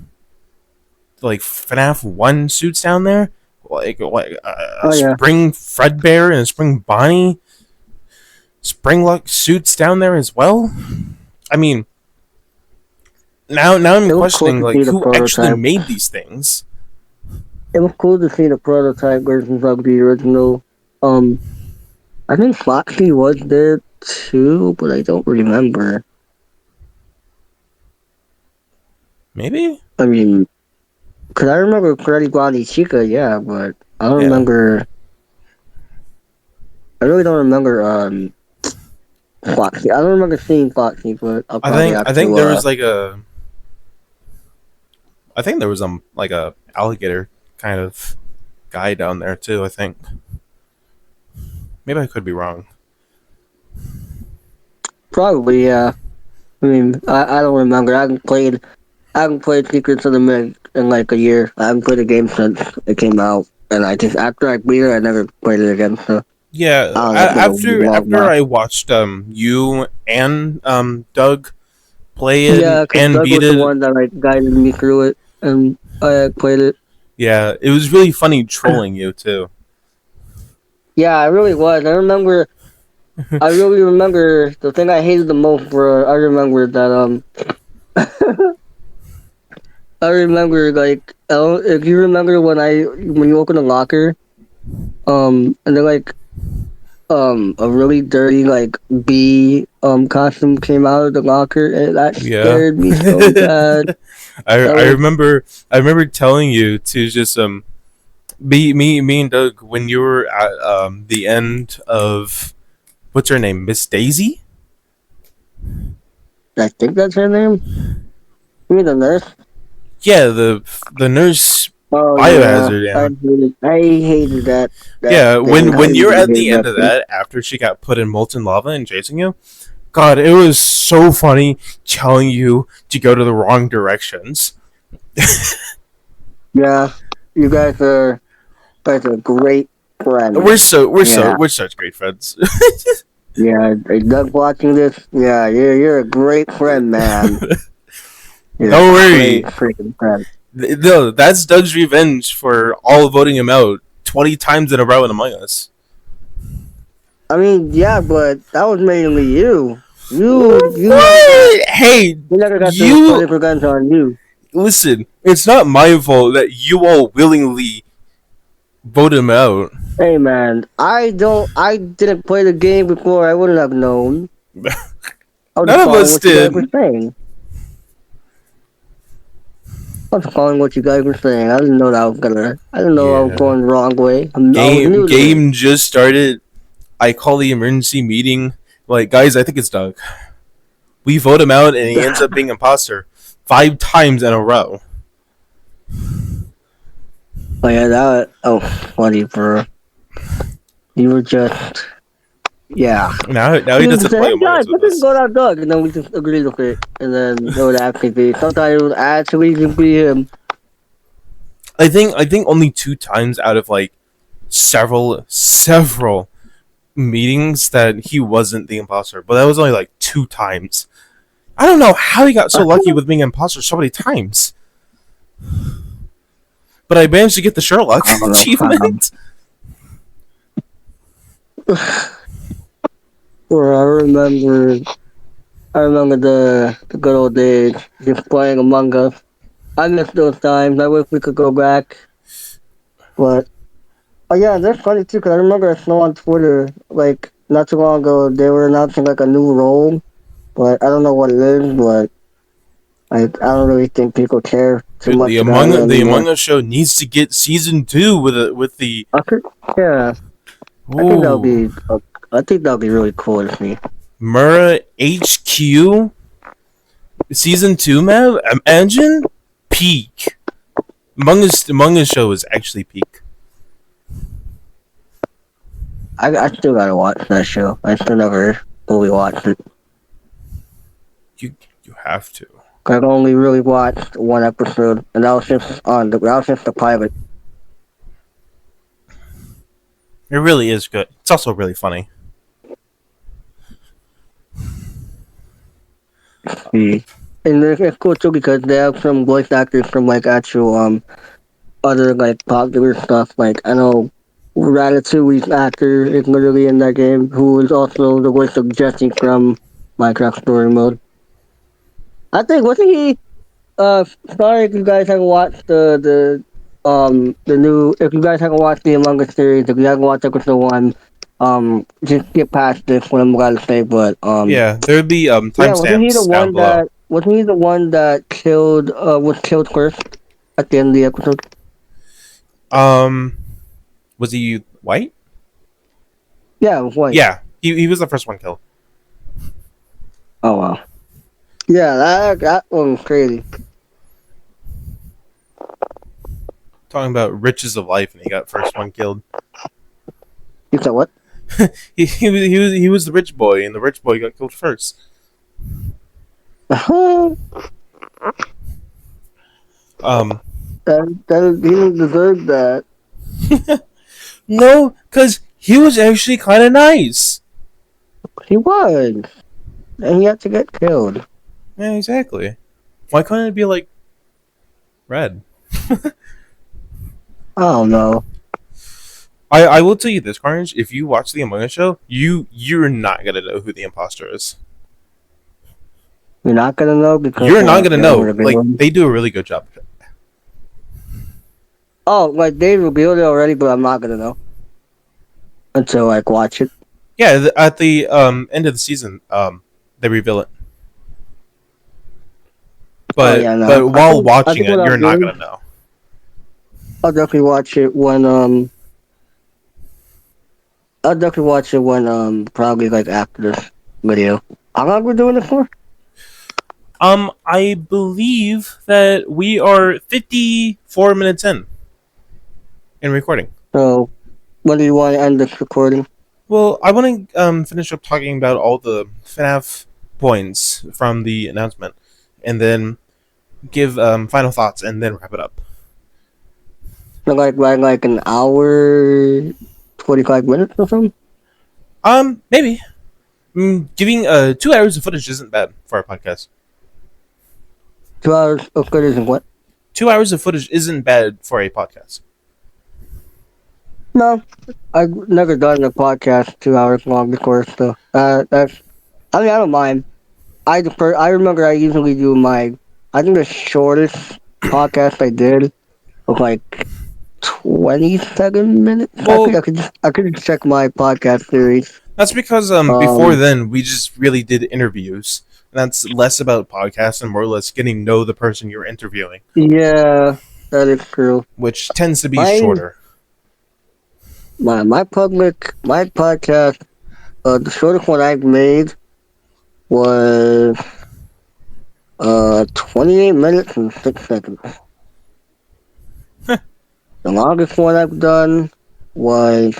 like FNAF 1 suits down there, like a Oh yeah, Spring Fredbear and a Spring Bonnie, Springlock suits down there as well. I mean, now I'm it was cool questioning to like see the who actually prototype. made these things. It was cool to see the prototype versions of the original. Um, I think Foxy was there too, but I don't remember. Maybe, I mean, cause I remember Freddy, Bonnie, Chica, yeah, but I don't yeah. remember. I really don't remember Foxy. I don't remember seeing Foxy, but I'll probably I have think to. there was like a I think there was like a alligator kind of guy down there too. I think maybe I could be wrong. Probably, yeah. I mean, I don't remember. I haven't played Secrets of the Mist in like a year. I haven't played a game since it came out, and I just after I beat it, I never played it again. So Yeah, I don't know. It's been a long after while. I watched you and Doug play it Yeah, because and Doug beat was the it. one that like guided me through it, and I played it. Yeah, it was really funny trolling you too. Yeah, I really was. I remember. I really remember the thing I hated the most. Bro, I remember that. I remember like. If you remember when you open a locker, and then like a really dirty like bee costume came out of the locker, and that Yeah. scared me so bad. That was I remember telling you to just be me and Doug when you were at the end of what's her name, Miss Daisy. I think that's her name. You mean the nurse? Yeah, the nurse Oh yeah, biohazard. Yeah, I hated that yeah. thing. I When you're really at hated the end that of thing. that after she got put in molten lava and chasing you, God, it was so funny telling you to go to the wrong directions. Yeah, you guys are great friends. Yeah, We're such great friends. yeah. Doug watching this. Yeah, you're a great friend, man. You're a Don't great worry. freaking friend. No, that's Doug's revenge for all voting him out 20 times in a row in Among Us. I mean, yeah, but that was mainly you. What? Hey, You never got the you funny revenge on you. listen. It's not my fault that you all willingly vote him out. Hey, man, I didn't play the game before. I wouldn't have known. I was None just of following us what you guys were did. saying. I was following what you guys were saying. I didn't know that I was gonna. I didn't know I was Yeah. going the wrong way. I was new to this. Game just started. I call the emergency meeting. Like, guys, I think it's Doug. We vote him out, and he ends up being imposter 5 times in a row. Oh yeah, funny, bro. You were just yeah. Now he You just doesn't said, play "Hey Among guys, Us with let's just us. go down Doug," and then we just agreed with it, and then it would actually be. Sometimes it would actually just be him. I think only 2 times out of like several meetings that he wasn't the imposter, but that was only like 2 times. I don't know how he got so lucky with being an imposter so many times. But I managed to get the Sherlock I don't know. achievement. Or I remember the good old days, just playing Among Us. I miss those times. I wish we could go back. But oh yeah, that's funny too. Cause I remember I saw on Twitter like not too long ago they were announcing like a new role, but I don't know what it is. But I don't really think people care too Dude, much about it the anymore. Among Us show needs to get season 2 with the I could, yeah, I think that would ooh be. I think that would be really cool to see. Murrah HQ season 2 map. Imagine peak. Among Us show is actually peak. I still gotta watch that show. I still never fully watched it. You you have to. I've only really watched one episode, and that was just the pilot. It really is good. It's also really funny. Mm. And it's cool too because they have some voice actors from like actual other like popular stuff. Like I know Ratatouille's actor is literally in that game, who is also the voice of Jesse from Minecraft Story Mode. I think wasn't he? Sorry if you guys haven't watched the new. If you guys haven't watched the Among Us series, if you haven't watched episode one, just get past this. What I'm about to say, but Yeah, there'd be yeah, wasn't he the timestamps down one below. that killed was killed first at the end of the episode? Um, was he white? Yeah, it was white. Yeah, he was the first one killed. Oh wow. Yeah, that one was crazy. Talking about riches of life, and he got first one killed. You said what? He was the rich boy, and the rich boy got killed first. that Um, he didn't deserve that. no, because he was actually kind of nice. He was, and he had to get killed. Yeah, exactly. Why couldn't it be like red? I don't know. I will tell you this, Carnage. If you watch the Among Us show, you're not gonna know who the imposter is. You're not gonna know because You're not gonna they don't know. Like reveal. they do a really good job. Oh, like they revealed it already, but I'm not gonna know until like watch it. Yeah, at the end of the season, they reveal it. Oh yeah, no. But while I watching think it, what I'll you're not do, gonna know. I'll definitely watch it when probably like after this video. How long we doing it for? I believe that we are 54 minutes in recording. So when do you want to end this recording? Well, I want to finish up talking about all the FNAF points from the announcement, and then give final thoughts, and then wrap it up. So like an hour, 25 minutes or something. Maybe. Giving 2 hours of footage isn't bad for our podcast. 2 hours of footage and what? 2 hours of footage isn't bad for a podcast. No, I've never done a podcast 2 hours long before. So that's. I mean, I don't mind. I remember I usually do my. I think the shortest podcast I did was like 27 minutes. Well, I could just check my podcast series. that's because before Um, then we just really did interviews. And that's less about podcasts and more or less getting to know the person you're interviewing, yeah, that is true. which tends to be Mine, shorter. my podcast, the shortest one I've made was 28 minutes and 6 seconds. The longest one I've done was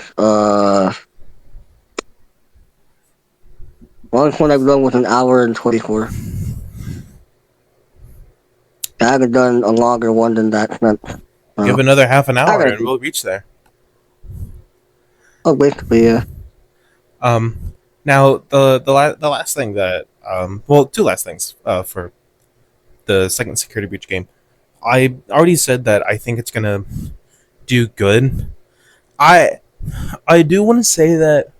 longest one I've done was an hour and 24. I haven't done a longer one than that since. Give another half an I hour gotta and do. we'll reach there. Oh, basically, yeah. Now the last thing that two last things for the second security breach game. I already said that I think it's gonna do good. I I do want to say that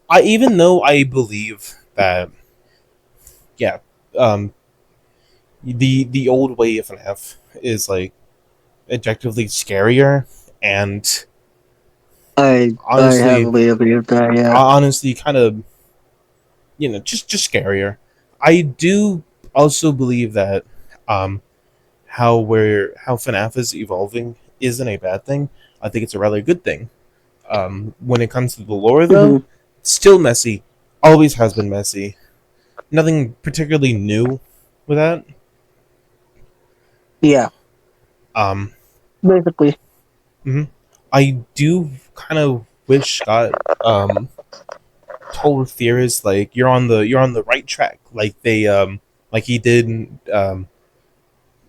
I even though I believe that yeah, um, the old way of FNAF is like objectively scarier and I honestly heavily agree with that. Yeah. honestly kind of just scarier. I do also believe that um how FNAF is evolving isn't a bad thing. I think it's a rather good thing. When it comes to the lore, though, Hmm. still messy. Always has been messy. Nothing particularly new with that. Yeah. Um, Basically. mhm. I do kind of wish Scott told theorists like you're on the right track, like he did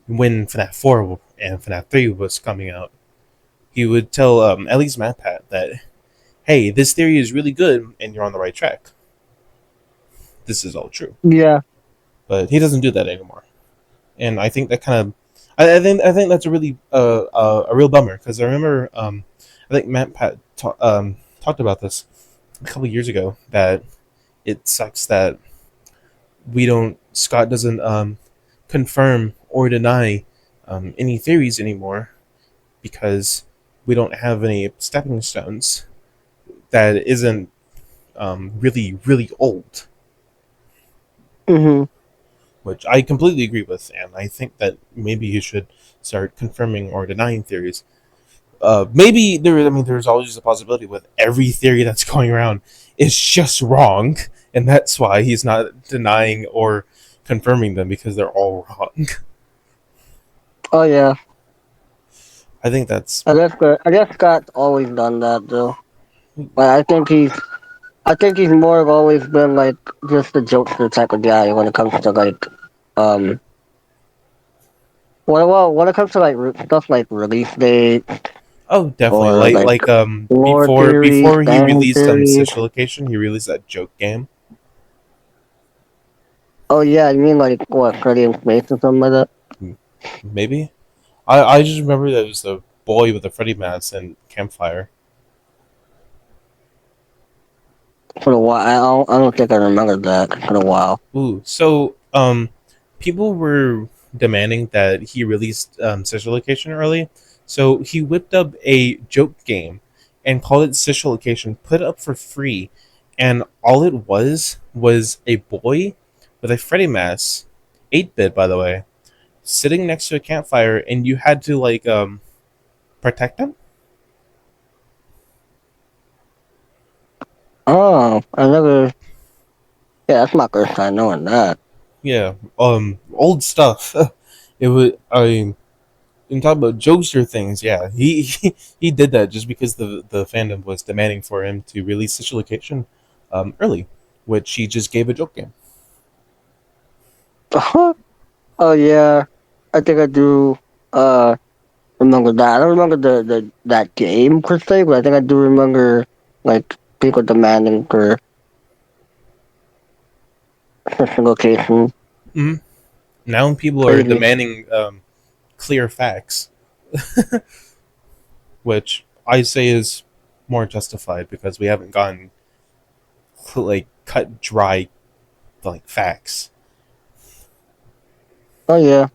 when FNAF 4 and FNAF 3 was coming out. He would tell at least MatPat that hey, this theory is really good and you're on the right track. This is all true, Yeah. but he doesn't do that anymore. And I think that kind of, I think that's a really a real bummer because I remember I think Matt Pat talked about this a couple years ago that it sucks that we don't Scott doesn't confirm or deny any theories anymore because we don't have any stepping stones that isn't really old, Hmm. which I completely agree with, and I think that maybe you should start confirming or denying theories. Maybe there. I mean, there's always a possibility with every theory that's going around is just wrong, and that's why he's not denying or confirming them because they're all wrong. Oh yeah. I think that's. I guess Scott's always done that though. But I think he's more of always been like just a jokester type of guy when it comes to like um when it comes to like stuff like release date Oh, definitely. or like lore theories, Before he fan released theories. Social Location, he released that joke game. Oh yeah, you mean like what, Freddy and Space or something like that? Maybe I just remember that it was the boy with the Freddy mask and campfire. For a while, I don't think I remember that for a while. Ooh, so people were demanding that he released Social Location early, so he whipped up a joke game and called it Social Location, put it up for free, and all it was a boy with a Freddy mask, 8-bit by the way, sitting next to a campfire, and you had to like protect him. Oh, I never. Yeah, that's my first time knowing that. Yeah, old stuff. It was I in talking about jokester things, yeah, he did that just because the fandom was demanding for him to release Social Location early, which he just gave a joke game. Oh yeah, I think I do. Remember that. I don't remember the that game per se, but I think I do remember like people demanding for such a location. Mm-hmm. Now people are Crazy. demanding clear facts, which I say is more justified because we haven't gotten like cut dry like facts. Oh yeah.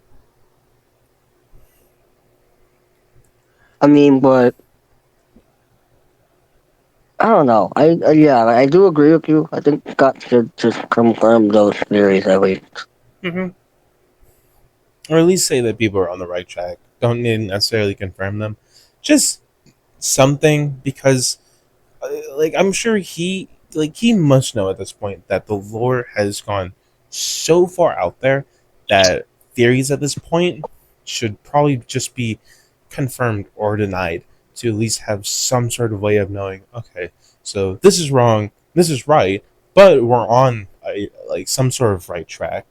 I mean, but I don't know. Yeah, I do agree with you. I think Scott should just confirm those theories at least. Mm-hmm. Or at least say that people are on the right track. Don't need to necessarily confirm them. Just something because like I'm sure he must know at this point that the lore has gone so far out there that theories at this point should probably just be confirmed or denied to at least have some sort of way of knowing okay, so this is wrong, this is right, but we're on like some sort of right track.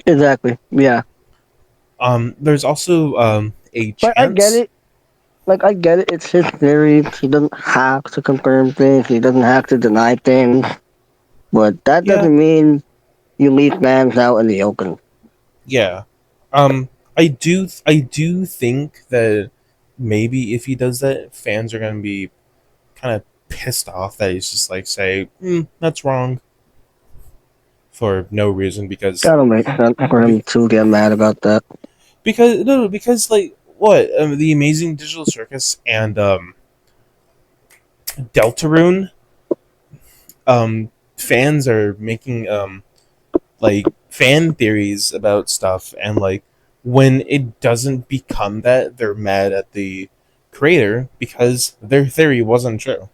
Exactly. Yeah. There's also a But I get chance. it. Like I get it. It's his theory. He doesn't have to confirm things. He doesn't have to deny things. But that Yeah, doesn't mean you leave fans out in the open. yeah, I do think that maybe if he does that, fans are gonna be kind of pissed off that he's just like say, that's wrong for no reason That'll make sense for him be- to get mad about that. because like what the Amazing Digital Circus and Deltarune fans are making like fan theories about stuff, and like when it doesn't become that, they're mad at the creator because their theory wasn't true.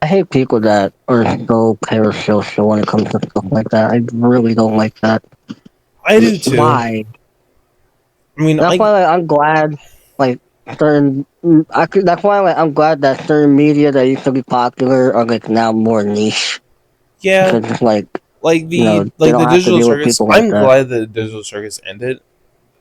I hate people that are so parasocial when it comes to stuff like that. I really don't like that. I do too. Why? I mean, That's I why like, I'm glad like certain that's why like, I'm glad that certain media that used to be popular are like now more niche yeah, because it's like like they the don't have to digital deal with circus. people like I'm that. glad the digital circus ended.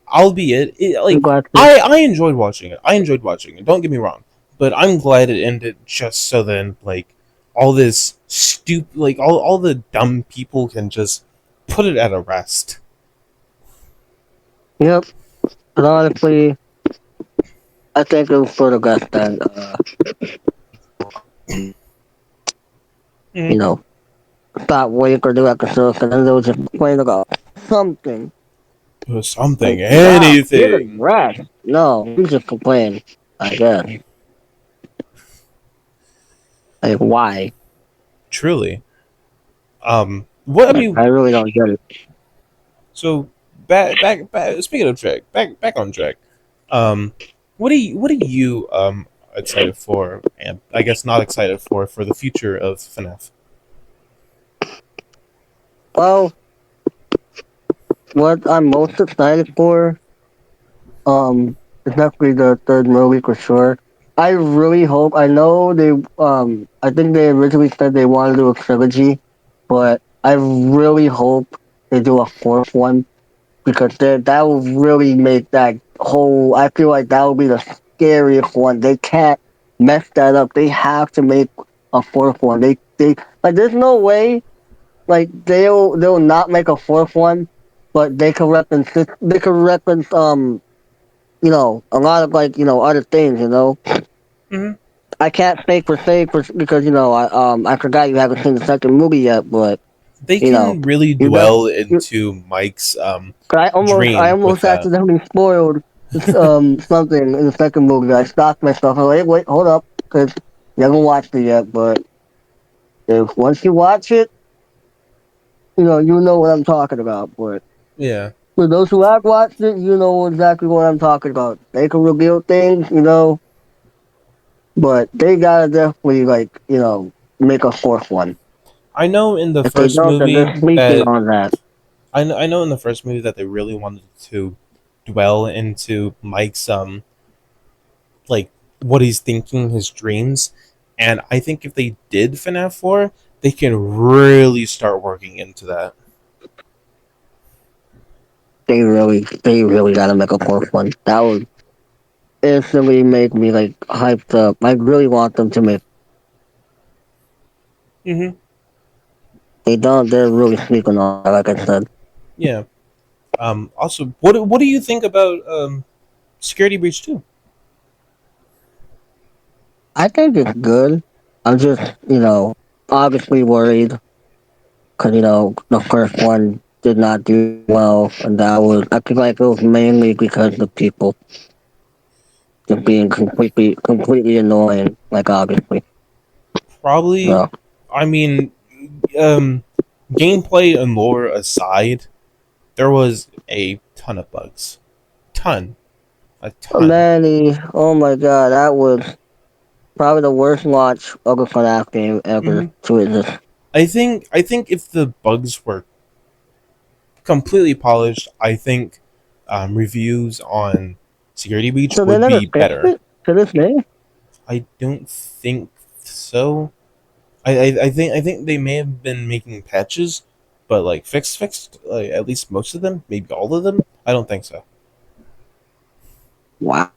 Albeit, I'm like glad to. I enjoyed watching it. I enjoyed watching it. Don't get me wrong, but I'm glad it ended just so then like all this stupid, like all the dumb people can just put it at a rest. Yep. But honestly, I think it was for the best that Mm. you know stop waiting for the episode and then they was just complaining about something Something, like wow, get a anything, rest. No, we just complain. I guess like why? truly. What I Like mean, I really don't get it. so back. Speaking of track, back on track. Um, what are you excited for? And I guess not excited for the future of FNAF. Well, what I'm most excited for, is definitely the third movie for sure. I really hope. I know they. I think they originally said they wanted to do a trilogy, but I really hope they do a fourth one because that will really make that whole. I feel like that will be the scariest one. They can't mess that up. They have to make a fourth one. They like. There's no way like they'll not make a fourth one, but they could reference a lot of like other things. Hmm. I can't say for because I forgot you haven't seen the second movie yet, but They you know can really you def dwell you, into Mike's I dream with almost that. accidentally spoiled something in the second movie. I stopped myself. I'm like, wait, hold up, because you haven't watched it yet. But if once you watch it, you know what I'm talking about. But Yeah, for those who have watched it, you know exactly what I'm talking about. They can reveal things, but they gotta definitely make a fourth one. I know in the If they first don't, then movie they're sleeping that on that. I know in the first movie that they really wanted to dwell into Mike's like what he's thinking, his dreams, and I think if they did FNAF 4, they can really start working into that. They really gotta make a fourth one. That would instantly make me like hyped up. I really want them to make. Hmm. They don't. They're really sleeping on that. Like I said, Yeah. Also, what do you think about Security Breach 2? I think it's good. I'm just obviously worried because the first one did not do well, and that was I feel like it was mainly because of people just being completely annoying. Like obviously, Probably. no. I mean, um, gameplay and lore aside, there was a ton of bugs. Ton, a ton. Manny, oh my god, that was probably the worst launch of a FNAF game ever Hmm. to exist. I think if the bugs were completely polished, I think reviews on Security Breach So they would never be fixed better. it to this day. I don't think so. I think they may have been making patches, but like fixed like at least most of them, maybe all of them. I don't think so. Wow.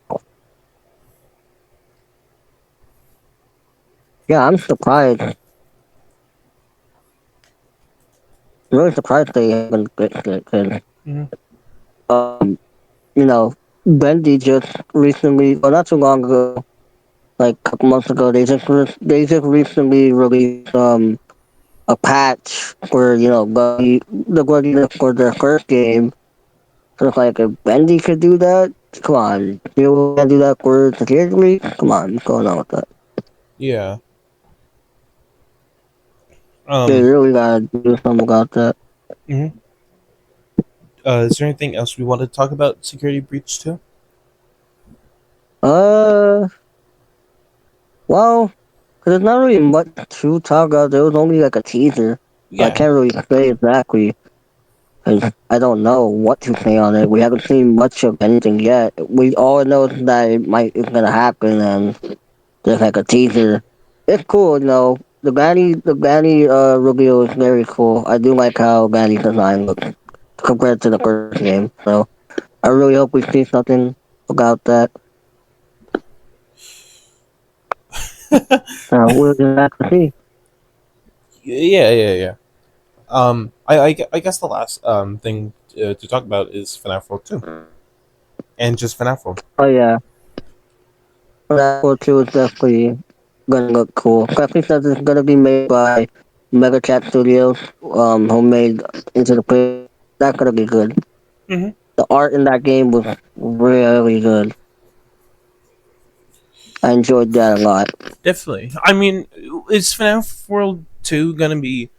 Yeah, I'm surprised. Really surprised they haven't fixed it. Hmm. You know, Bendy just recently, or not too long ago, like a couple months ago, they just recently released a patch for the gluttiness for their first game. So it's like if Bendy could do that, come on, you can't do that for security league. Come on, what's going on with that? Yeah. They Um. really gotta do something about that. Mhm. Is there anything else we want to talk about security breach too? Uh, well, cause there's not really much to talk about. There was only like a teaser, so I Yeah. can't really say exactly. Cause I don't know what to say on it. We haven't seen much of anything yet. We all know that it's gonna happen, and there's like a teaser. It's cool, The Granny reveal is very cool. I do like how Granny's design looks compared to the first game. So I really hope we see something about that. We'll just have to see. Yeah. Yeah. Yeah. I guess the last thing to talk about is Fnaf World 2 and just Fnaf World. Oh yeah, that one too is definitely gonna look cool. Especially since it's gonna be made by Mega Chat Studios, homemade into the play. That's gonna be good. Hmm. The art in that game was really good. I enjoyed that a lot. Definitely. I mean, is Fnaf World 2 gonna be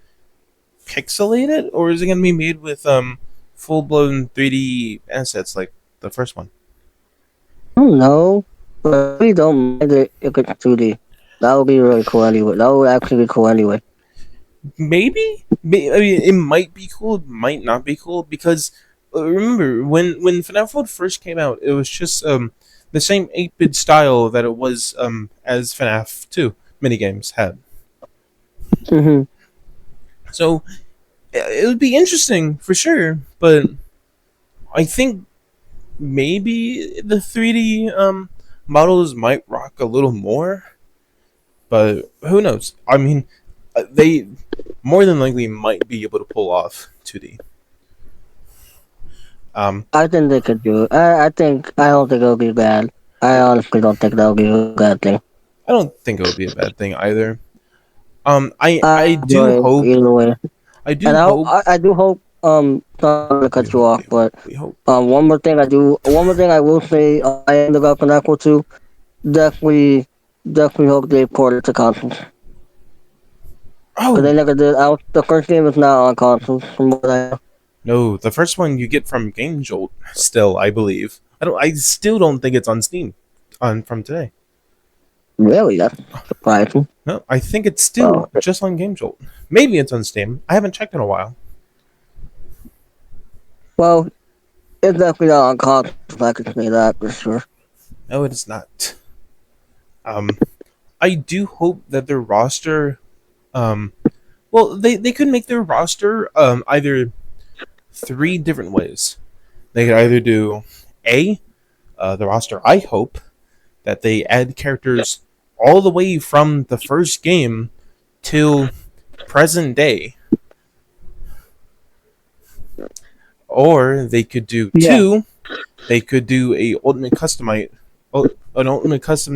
pixelated, or is it gonna be made with full blown 3D assets like the first one? I don't know, but I really don't mind it if it's 2D. That would be really cool anyway. That would actually be cool anyway. Maybe. I mean, it might be cool. It might not be cool because remember when FNAF World first came out, it was just the same 8-bit style that it was as FNAF 2 minigames had. Hmm. So it would be interesting for sure, but I think maybe the 3D models might rock a little more, but who knows? I mean, they more than likely might be able to pull off 2D. Um, I think they could do it. I don't think it'll be bad. I honestly don't think that'll be a bad thing. I don't think it would be a bad thing either. I I do enjoy it hope either way. I And do hope I do hope sorry to cut you off, we hope but we hope. one more thing I will say on my end about Pinnacle 2, definitely definitely hope they port it to consoles. Because they Oh never did. The first game is not on consoles from what I know. no, the first one you get from Game Jolt. Still, I believe. I don't. I still don't think it's on Steam, on from today. Really, that's surprising. No, I think it's still Well, just on Game Jolt. Maybe it's on Steam. I haven't checked in a while. well, it's definitely not on consoles. I can say that for sure. No, it is not. Um, I do hope that their roster. Um, well, they could make their roster either three different ways. They could either do a the roster. I hope that they add characters all the way from the first game till present day, or they could do Yeah, two. They could do an ultimate custom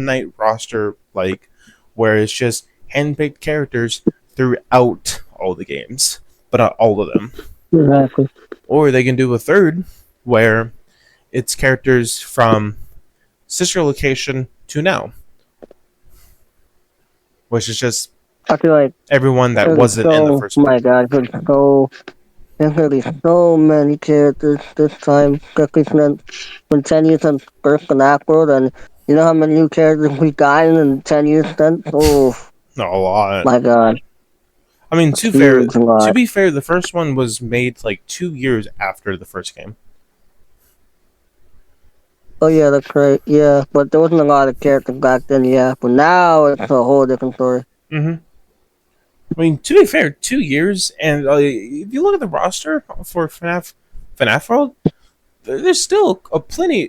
night roster, like where it's just handpicked characters throughout all the games, but not all of them. exactly. Or they can do a third where it's characters from sister location to now, which is just I feel like everyone that there's wasn't in the so, first one. my god, there's gonna be so many characters this time. Especially when 10 years since first Fnaf World, and you know how many new characters we got in 10 years since? Oh, Not a lot. my god, I mean, it's huge a to lot. be fair, the first one was made like 2 years after the first game. Oh yeah, that's right. Yeah, but there wasn't a lot of characters back then. Yeah, but now it's a whole different story. Hmm. I mean, to be fair, 2 years, and if you look at the roster for FNAF World, there's still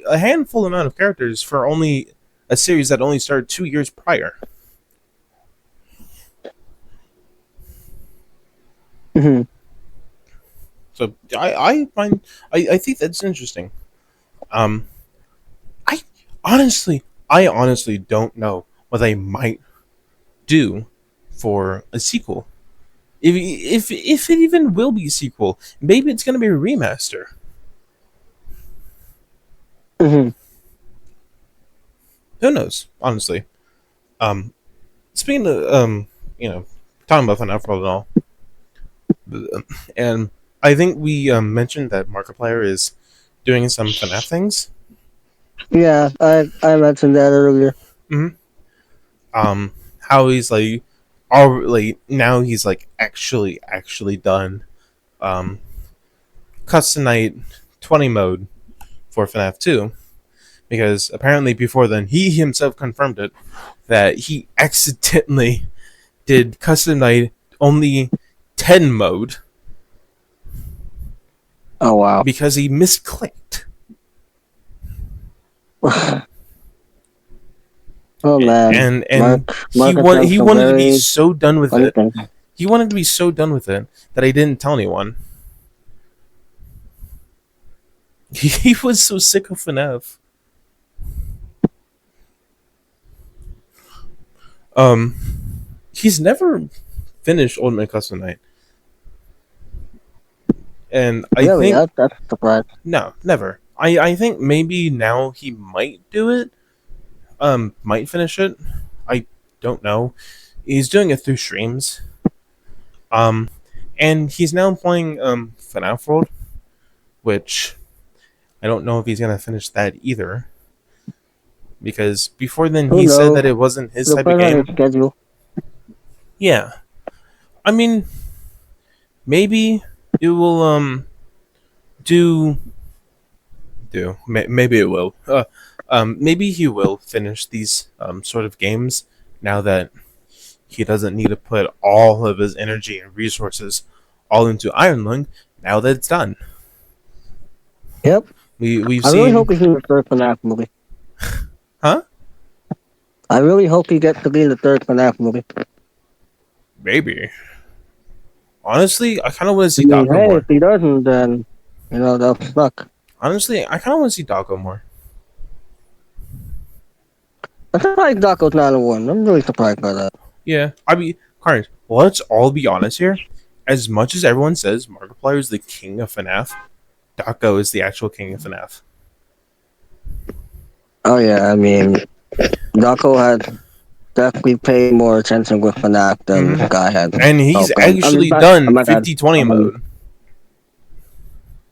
a handful amount of characters for only a series that only started 2 years prior. Hmm. So I think that's interesting. Um, I I honestly don't know what they might do for a sequel. If it even will be a sequel, maybe it's going to be a remaster. Hmm. Who knows? Honestly. Um, speaking of talking about Fnaf World and all, and I think we mentioned that Markiplier is doing some Fnaf things. Yeah, I mentioned that earlier. Mm-hmm. How he's like, already now he's like actually done um custom night 20 mode for FNAF 2 because apparently before then he himself confirmed it that he accidentally did custom night only 10 mode Oh wow. because he misclicked. Oh man, And Mark attempts he a wanted to be very so done with funny it. thing. He wanted to be so done with it that I didn't tell anyone. He was so sick of FNAF. Um, he's never finished Ultimate Custom Night, and I Really, think that's a surprise. no, never. I think maybe now he might do it. Might finish it. I don't know. He's doing it through streams. Um, and he's now playing Fnaf World, which I don't know if he's gonna finish that either. Because before then Who he said knows? that it wasn't his type of Depends on his game. schedule. Yeah, I mean maybe it will do maybe it will. Maybe he will finish these sort of games now that he doesn't need to put all of his energy and resources all into Iron Lung. Now that it's done, Yep. we've I really seen, hope he's in the third FNAF movie. huh? I really hope he gets to be in the third FNAF movie. Maybe. Honestly, I kind of want to I see mean, Daco hey, if more. he doesn't, then they'll suck. Honestly, I kind of want to see Daco more. I'm surprised Daco's not a one. I'm really surprised by that. Yeah, I mean, Carnage. Let's all be honest here. As much as everyone says Markiplier is the king of FNAF, Daco is the actual king of FNAF. Oh yeah, I mean, Daco had definitely paid more attention with FNAF than Hmm. the guy had. And he's actually I'm done not that. 50-20 mode.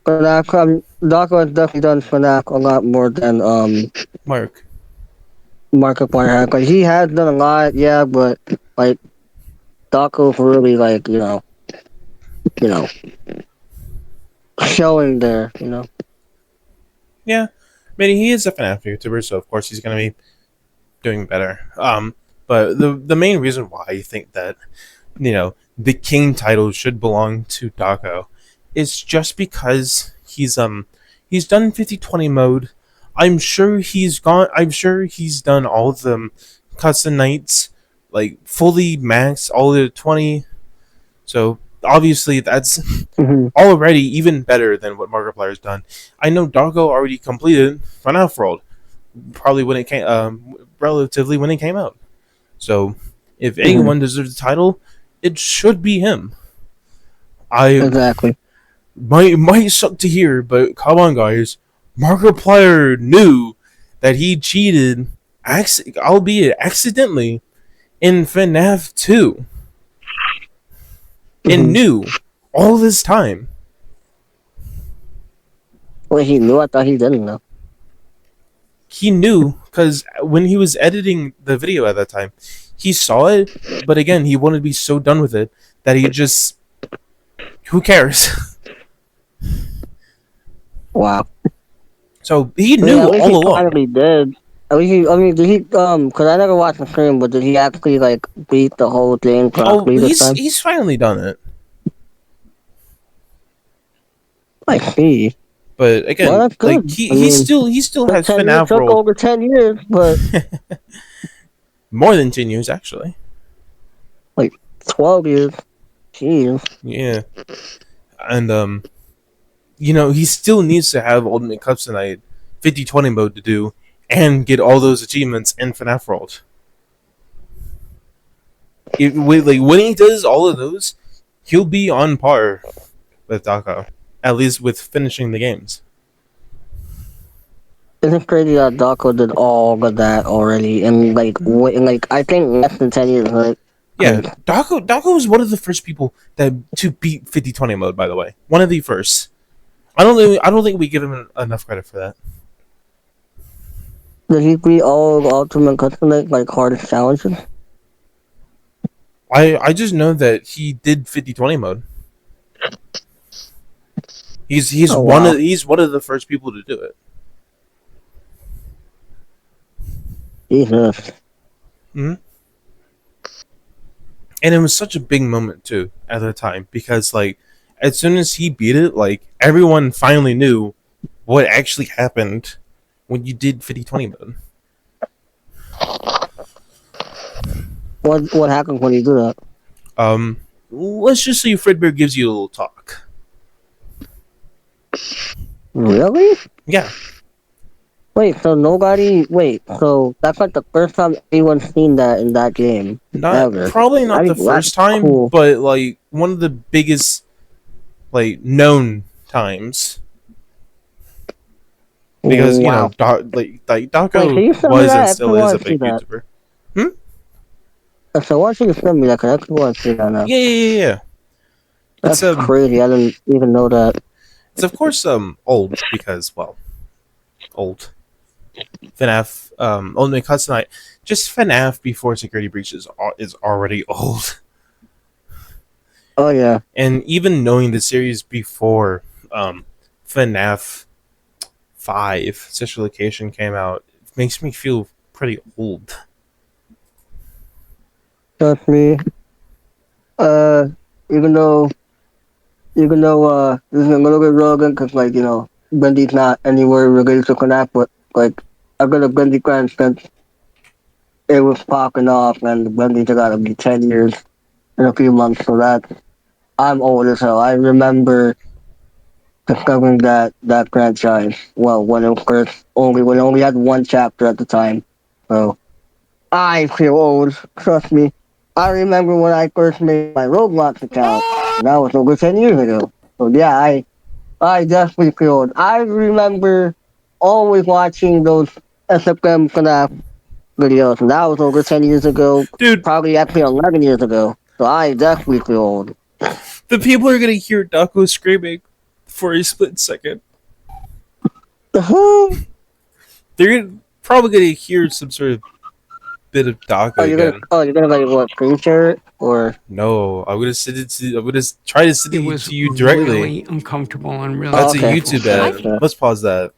FNAF, Daco has definitely done FNAF a lot more than Mark. Markiplier had. Like he has done a lot, yeah, but like Daco's really like you know, showing there. Yeah, I mean he is a FNAF YouTuber, so of course he's gonna be doing better. But the main reason why I think that the king title should belong to Daco is just because he's done 50-20 mode. I'm sure he's done all the custom nights like fully maxed all the 20. So obviously that's Hmm. already even better than what Markiplier's done. I know Daco already completed Fnaf World probably when it came relatively when it came out. So if Hmm. anyone deserves the title, it should be him. I Exactly. might suck to hear, but come on, guys. Markiplier knew that he cheated, albeit accidentally, in FNAF 2, and Hmm. knew all this time. Well, he knew. I thought he didn't know. He knew because when he was editing the video at that time, he saw it, but again, he wanted to be so done with it that he just, who cares? Wow. So he I mean, knew at least he all along. finally did. At least I mean, did he? Cause I never watched the stream, but did he actually like beat the whole thing Oh, properly this time? he's finally done it. I see. But Well, again, that's like good. I mean, he still took has 10 years. FNAF Took World. over 10 years, but More than 10 years actually. like 12 years. Jeez. Yeah, and he still needs to have Ultimate Custom Night 50/20 mode to do and get all those achievements in Fnaf World. When he does all of those, he'll be on par with Dako, at least with finishing the games. Isn't it crazy that Daco did all of that already in like I think less than 10 years? Like, Yeah, crazy. Dako was one of the first people to beat 50/20 mode. By the way, one of the first. I don't think we give him enough credit for that. Did he beat all of Ultimate Custom like hardest challenges? I just know that he did 50/20 mode. He's Oh wow. he's one of the first people to do it. Jesus. Hmm. And it was such a big moment too at the time because like as soon as he beat it, like everyone finally knew what actually happened when you did 50/20 mode. What happens when you do that? Let's just say Fredbear gives you a little talk. Really? Yeah, Wait, so nobody wait, so that's like the first time anyone's seen that in that game ever. probably not I the think that's first time, cool. but like one of the biggest like known times because Wow. like Wait, can Dako you send me was and that? I still actually is a want to see big that. YouTuber. Hmm? So why don't you send me that? Cause I actually want to see that now. Yeah. It's That's crazy. I didn't even know that. it's of course old because well old FNAF Ultimate Custom Night just FNAF before Security Breach is already old, Oh yeah. and even knowing the series before FNAF 5 Central Location came out makes me feel pretty old. Trust me. Uh, even though this is a little bit relevant, cause like Bendy's not anywhere related to Connect, but like I got a Bendy fan since it was popping off, and Bendy's gotta be 10 years in a few months. So that I'm old as hell. I remember discovering that franchise. Well, when it only had one chapter at the time. So I feel old. Trust me. I remember when I first made my Roblox account, and that was over 10 years ago. So yeah, I definitely feel old. I remember always watching those SFM FNAF videos, and that was over 10 years ago. Dude, Probably actually 11 years ago. So I definitely feel old. the people are gonna hear Dako screaming for a split second. oh, They're probably gonna hear some sort of bit of Dako again. you're gonna like what screen share it or No, I'm gonna send it to. I'm gonna try to send It it was to you directly. really uncomfortable and really That's a okay. painful YouTube for ad. me. Let's pause that.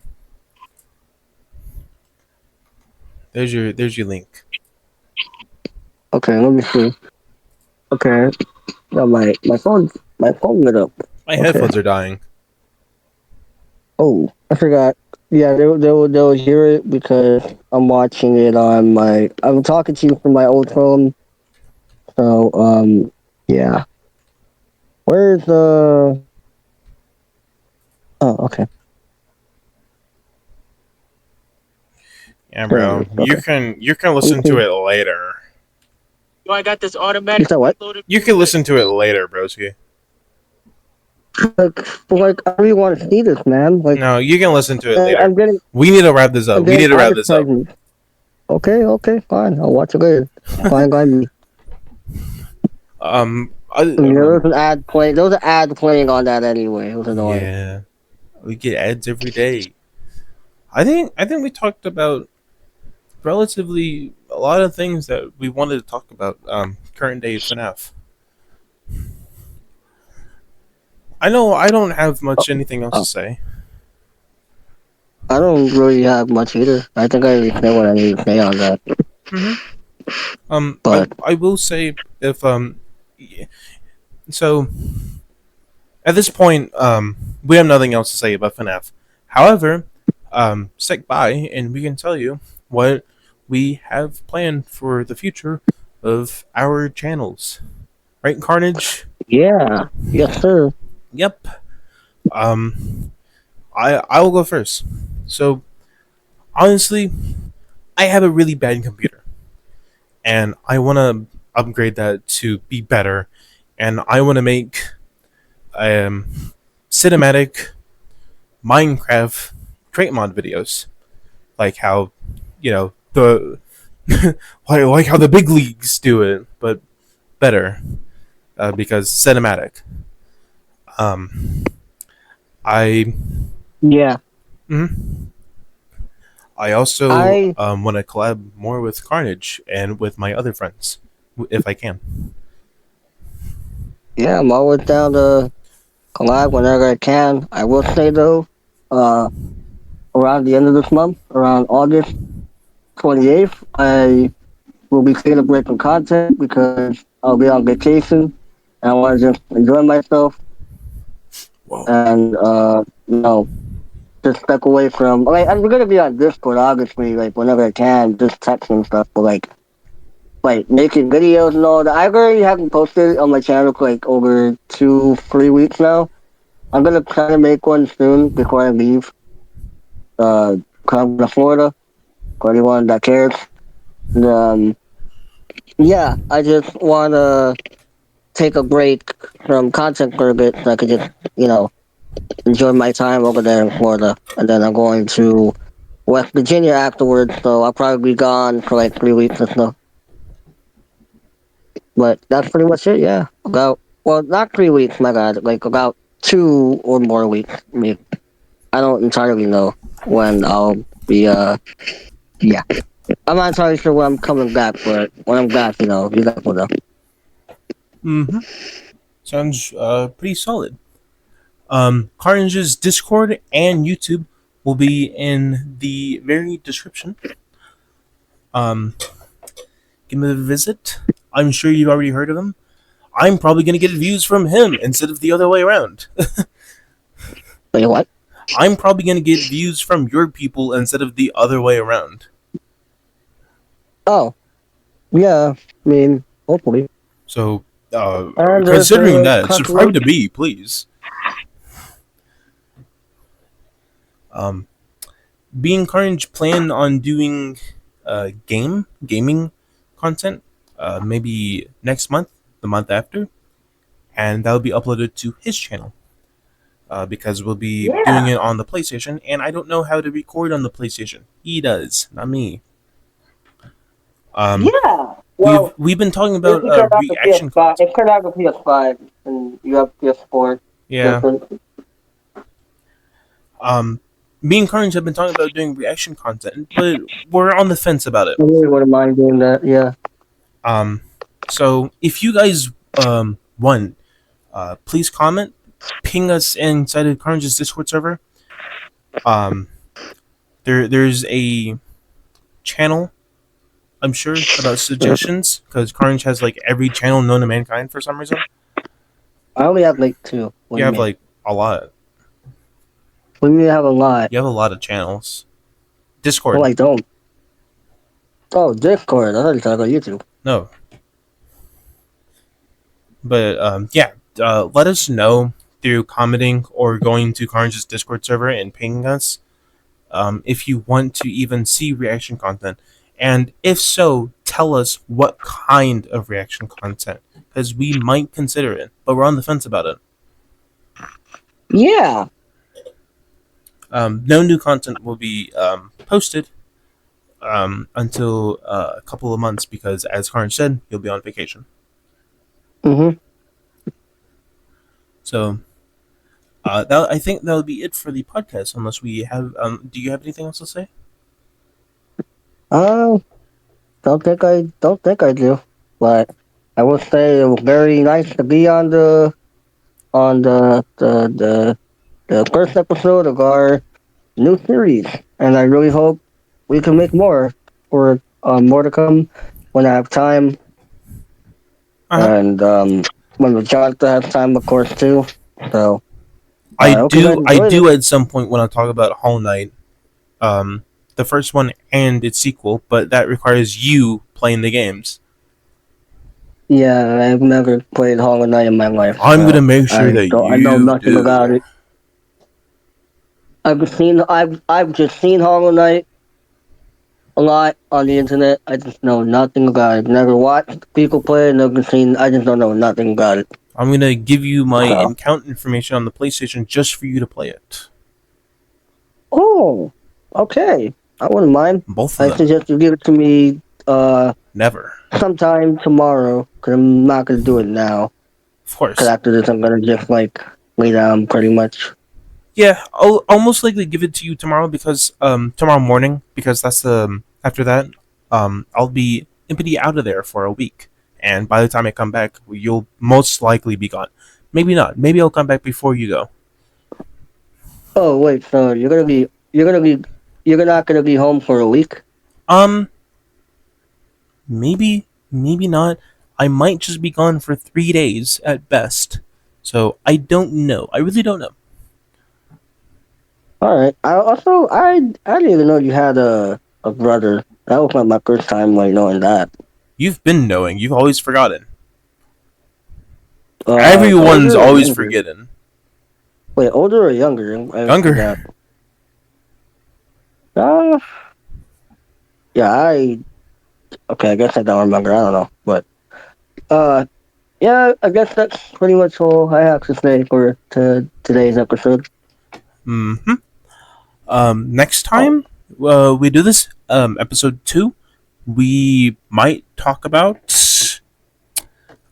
There's your link. Okay, let me see. Okay. No, my phone lit up. My Okay. headphones are dying. Oh, I forgot. Yeah, they'll hear it because I'm watching it on my. I'm talking to you from my old phone. So yeah. Where's the? Oh, okay. Yeah, There it bro. is. Okay. You can Let me listen to see. it later. I got this You automatic said what? loaded. You can listen to it later, broski. Like I really want to see this, man. Like No, you can listen to it later. I'm getting We need to wrap this I'm up. We getting need to wrap this up. advertisements. Okay, fine. I'll watch it later. Fine by me. Yeah, there was an ad playing. There was an ad playing on that anyway. It was annoying. yeah, we get ads every day. I think we talked about relatively a lot of things that we wanted to talk about. Current day FNAF. I know I don't have much anything else to Oh, say. I don't really have much either. I think I already said what I need to say on that. Hmm. But I will say if so at this point we have nothing else to say about FNAF. However, stick by and we can tell you what we have planned for the future of our channels. Right, Carnage? yeah, yes, sir. Yep. Um, I will go first. So honestly, I have a really bad computer, and I want to upgrade that to be better, and I want to make cinematic Minecraft crate mod videos, like how the like how the big leagues do it, but better because cinematic. Um, I Yeah, mhm. I also I want to collab more with Carnage and with my other friends, if I can. yeah, I'm always down to collab whenever I can. I will say though, uh, around the end of this month, around August 28th, I will be taking a break from content because I'll be on vacation and I want to just enjoy myself Whoa. and just step away from like I'm gonna be on Discord obviously like whenever I can, just text and stuff, but like making videos and all that. I already haven't posted on my channel for like over 2-3 weeks now. I'm gonna try to make one soon before I leave. Come to Florida for anyone that cares. Um, yeah, I just wanna take a break from content for a bit so I could just enjoy my time over there in Florida, and then I'm going to West Virginia afterwards. So I'll probably be gone for like 3 weeks or so. But that's pretty much it. Yeah, about well, not 3 weeks. My God, like about 2 or more weeks. I mean, I don't entirely know when I'll be. Yeah, I'm not entirely sure when I'm coming back, but when I'm back, you guys will know. Mm-hmm. Sounds pretty solid. Carnage's Discord and YouTube will be in the very description. Um, Give him a visit. I'm sure you've already heard of him. I'm probably going to get views from him instead of the other way around. Wait, what? I'm probably going to get views from your people instead of the other way around. Oh, yeah. I mean, hopefully. So, And there's considering a that, subscribe possibility. to me, please. Um, Being Carnage plan on doing gaming content, maybe next month, the month after, and that'll be uploaded to his channel. Because we'll be doing it on the PlayStation, and I don't know how to record on the PlayStation. He does, not me. Um, Yeah. we've Well, we've been talking if about you turn on the reaction PS5, content. if you turn on the PS5 and you have PS4, Yeah. different. Um, Me and Carnage have been talking about doing reaction content, but we're on the fence about it. I really wouldn't mind doing that. Yeah. Um, so if you guys want, please comment, ping us inside of Carnage's Discord server. Um, there's a channel, I'm sure, about suggestions because Carnage has like every channel known to mankind for some reason. I only have like two. What You do you have mean? like a lot. What do you mean I have a lot? You have a lot of channels. Well, Discord, I don't. Oh, Discord. I thought you were talking about YouTube. no, but yeah. Let us know through commenting or going to Carnage's Discord server and pinging us if you want to even see reaction content. And if so, tell us what kind of reaction content, because we might consider it, but we're on the fence about it. Yeah. No new content will be posted until a couple of months because, as Carnage said, you'll be on vacation. Mhm. So I think that'll be it for the podcast. Unless we have, do you have anything else to say? Uh, don't think I do. But I will say it was very nice to be on the first episode of our new series, and I really hope we can make more to come when I have time, Uh huh. and when Mcjonatha has time, of course, too. So I I hope you guys do. I enjoyed it. do at some point when I talk about Hollow Knight, um, the first one and its sequel, but that requires you playing the games. Yeah, I've never played Hollow Knight in my life, I'm so gonna make sure I that don't. I know you nothing about do. it. I've just seen Hollow Knight a lot on the internet. I just know nothing about it. Never watched people play it, never seen. I just don't know nothing about it. I'm gonna give you my So, account information on the PlayStation just for you to play it. oh, okay. I wouldn't mind. Both of I them. suggest you give it to me Never. sometime tomorrow because I'm not gonna do it now. Of Because course. after this, I'm gonna just like lay down pretty much. Yeah, I'll most likely give it to you tomorrow because tomorrow morning because that's the after that I'll be out of there for a week, and by the time I come back, you'll most likely be gone. Maybe not. Maybe I'll come back before you go. Oh wait, so you're not gonna be home for a week? Um, maybe not. I might just be gone for 3 days at best. So I don't know. I really don't know. All right. I didn't even know you had a brother. That was not my first time like knowing that. You've been knowing. You've always forgotten. Everyone's Older or always younger? forgetting. Wait, older or younger? I Younger. forgot. Uh, yeah, okay. I guess I don't remember. I don't know, but uh, yeah. I guess that's pretty much all I have to say for today's episode. Hmm. Next Oh, time we do this, episode 2, we might talk about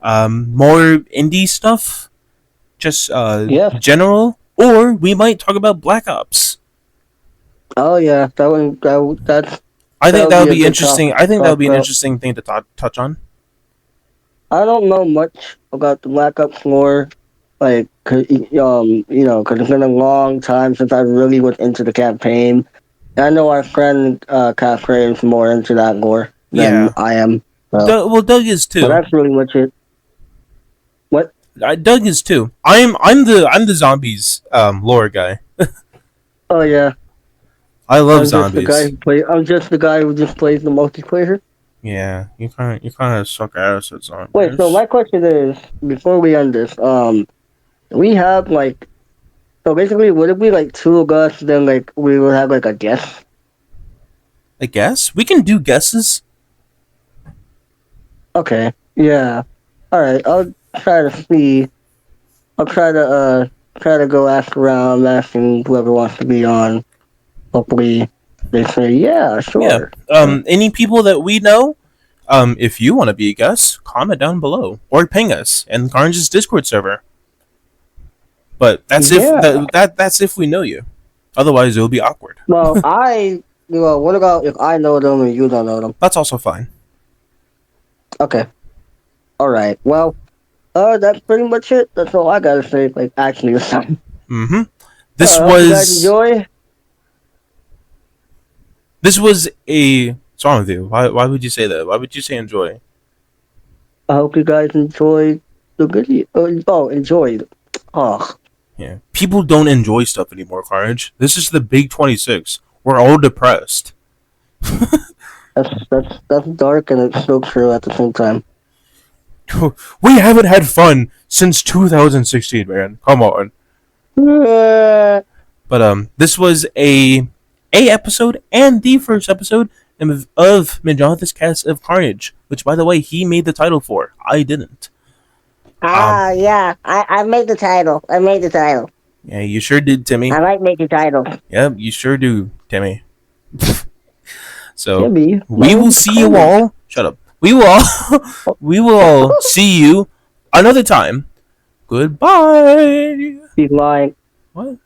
more indie stuff, just yes. general, or we might talk about Black Ops. Oh yeah. I That think would that be would a be good interesting. topic I to think that talk would be an about. interesting thing to touch on. I don't know much about the Black Ops lore, like because it's been a long time since I really was into the campaign. And I know our friend Catherine is more into that lore than Yeah. I am. So, Well, Doug is but too. that's really much it. What? Doug is too. I'm the zombies lore guy. Oh yeah, I love zombies. I'm just the guy who just plays the multiplayer. Yeah, you kind of suck ass at Wait, so zombies. my question is, before we end this, we have like, so basically, would it be like two of us, then like we would have like a guest? I guess we can do guesses. Okay, yeah. All right, I'll try to see. I'll try to go ask around, asking whoever wants to be on. Hopefully, they say yeah, Yeah. sure. So, Any people that we know, if you want to be a guest, comment down below or ping us in Carnage's Discord server. But yeah. that's if we know you. Otherwise, it'll be awkward. What about if I know them and you don't know them? That's also fine. Okay. All right. Well, that's pretty much it. That's all I gotta say. Like, actually, this time. Mm-hmm. I hope you guys enjoy. This was a. What's wrong with you? Why would you say that? Why would you say enjoy? I hope you guys enjoyed the video. Enjoyed. Oh, Yeah. People don't enjoy stuff anymore, Carnage. This is the big 26. We're all depressed. that's dark and it's so true at the same time. We haven't had fun since 2016, man. Come on. But this was a episode and the first episode of Mcjonatha's Cast of Carnage, which by the way he made the title for. I didn't. Um, Yeah, I made the title. I made the title. yeah, you sure did, Timmy. I like making titles. Yep, you sure do, Timmy. So Timmy, my we will name's see you Carnage. all. Shut up. We will all we will all see you another time. Goodbye. He's lying. What?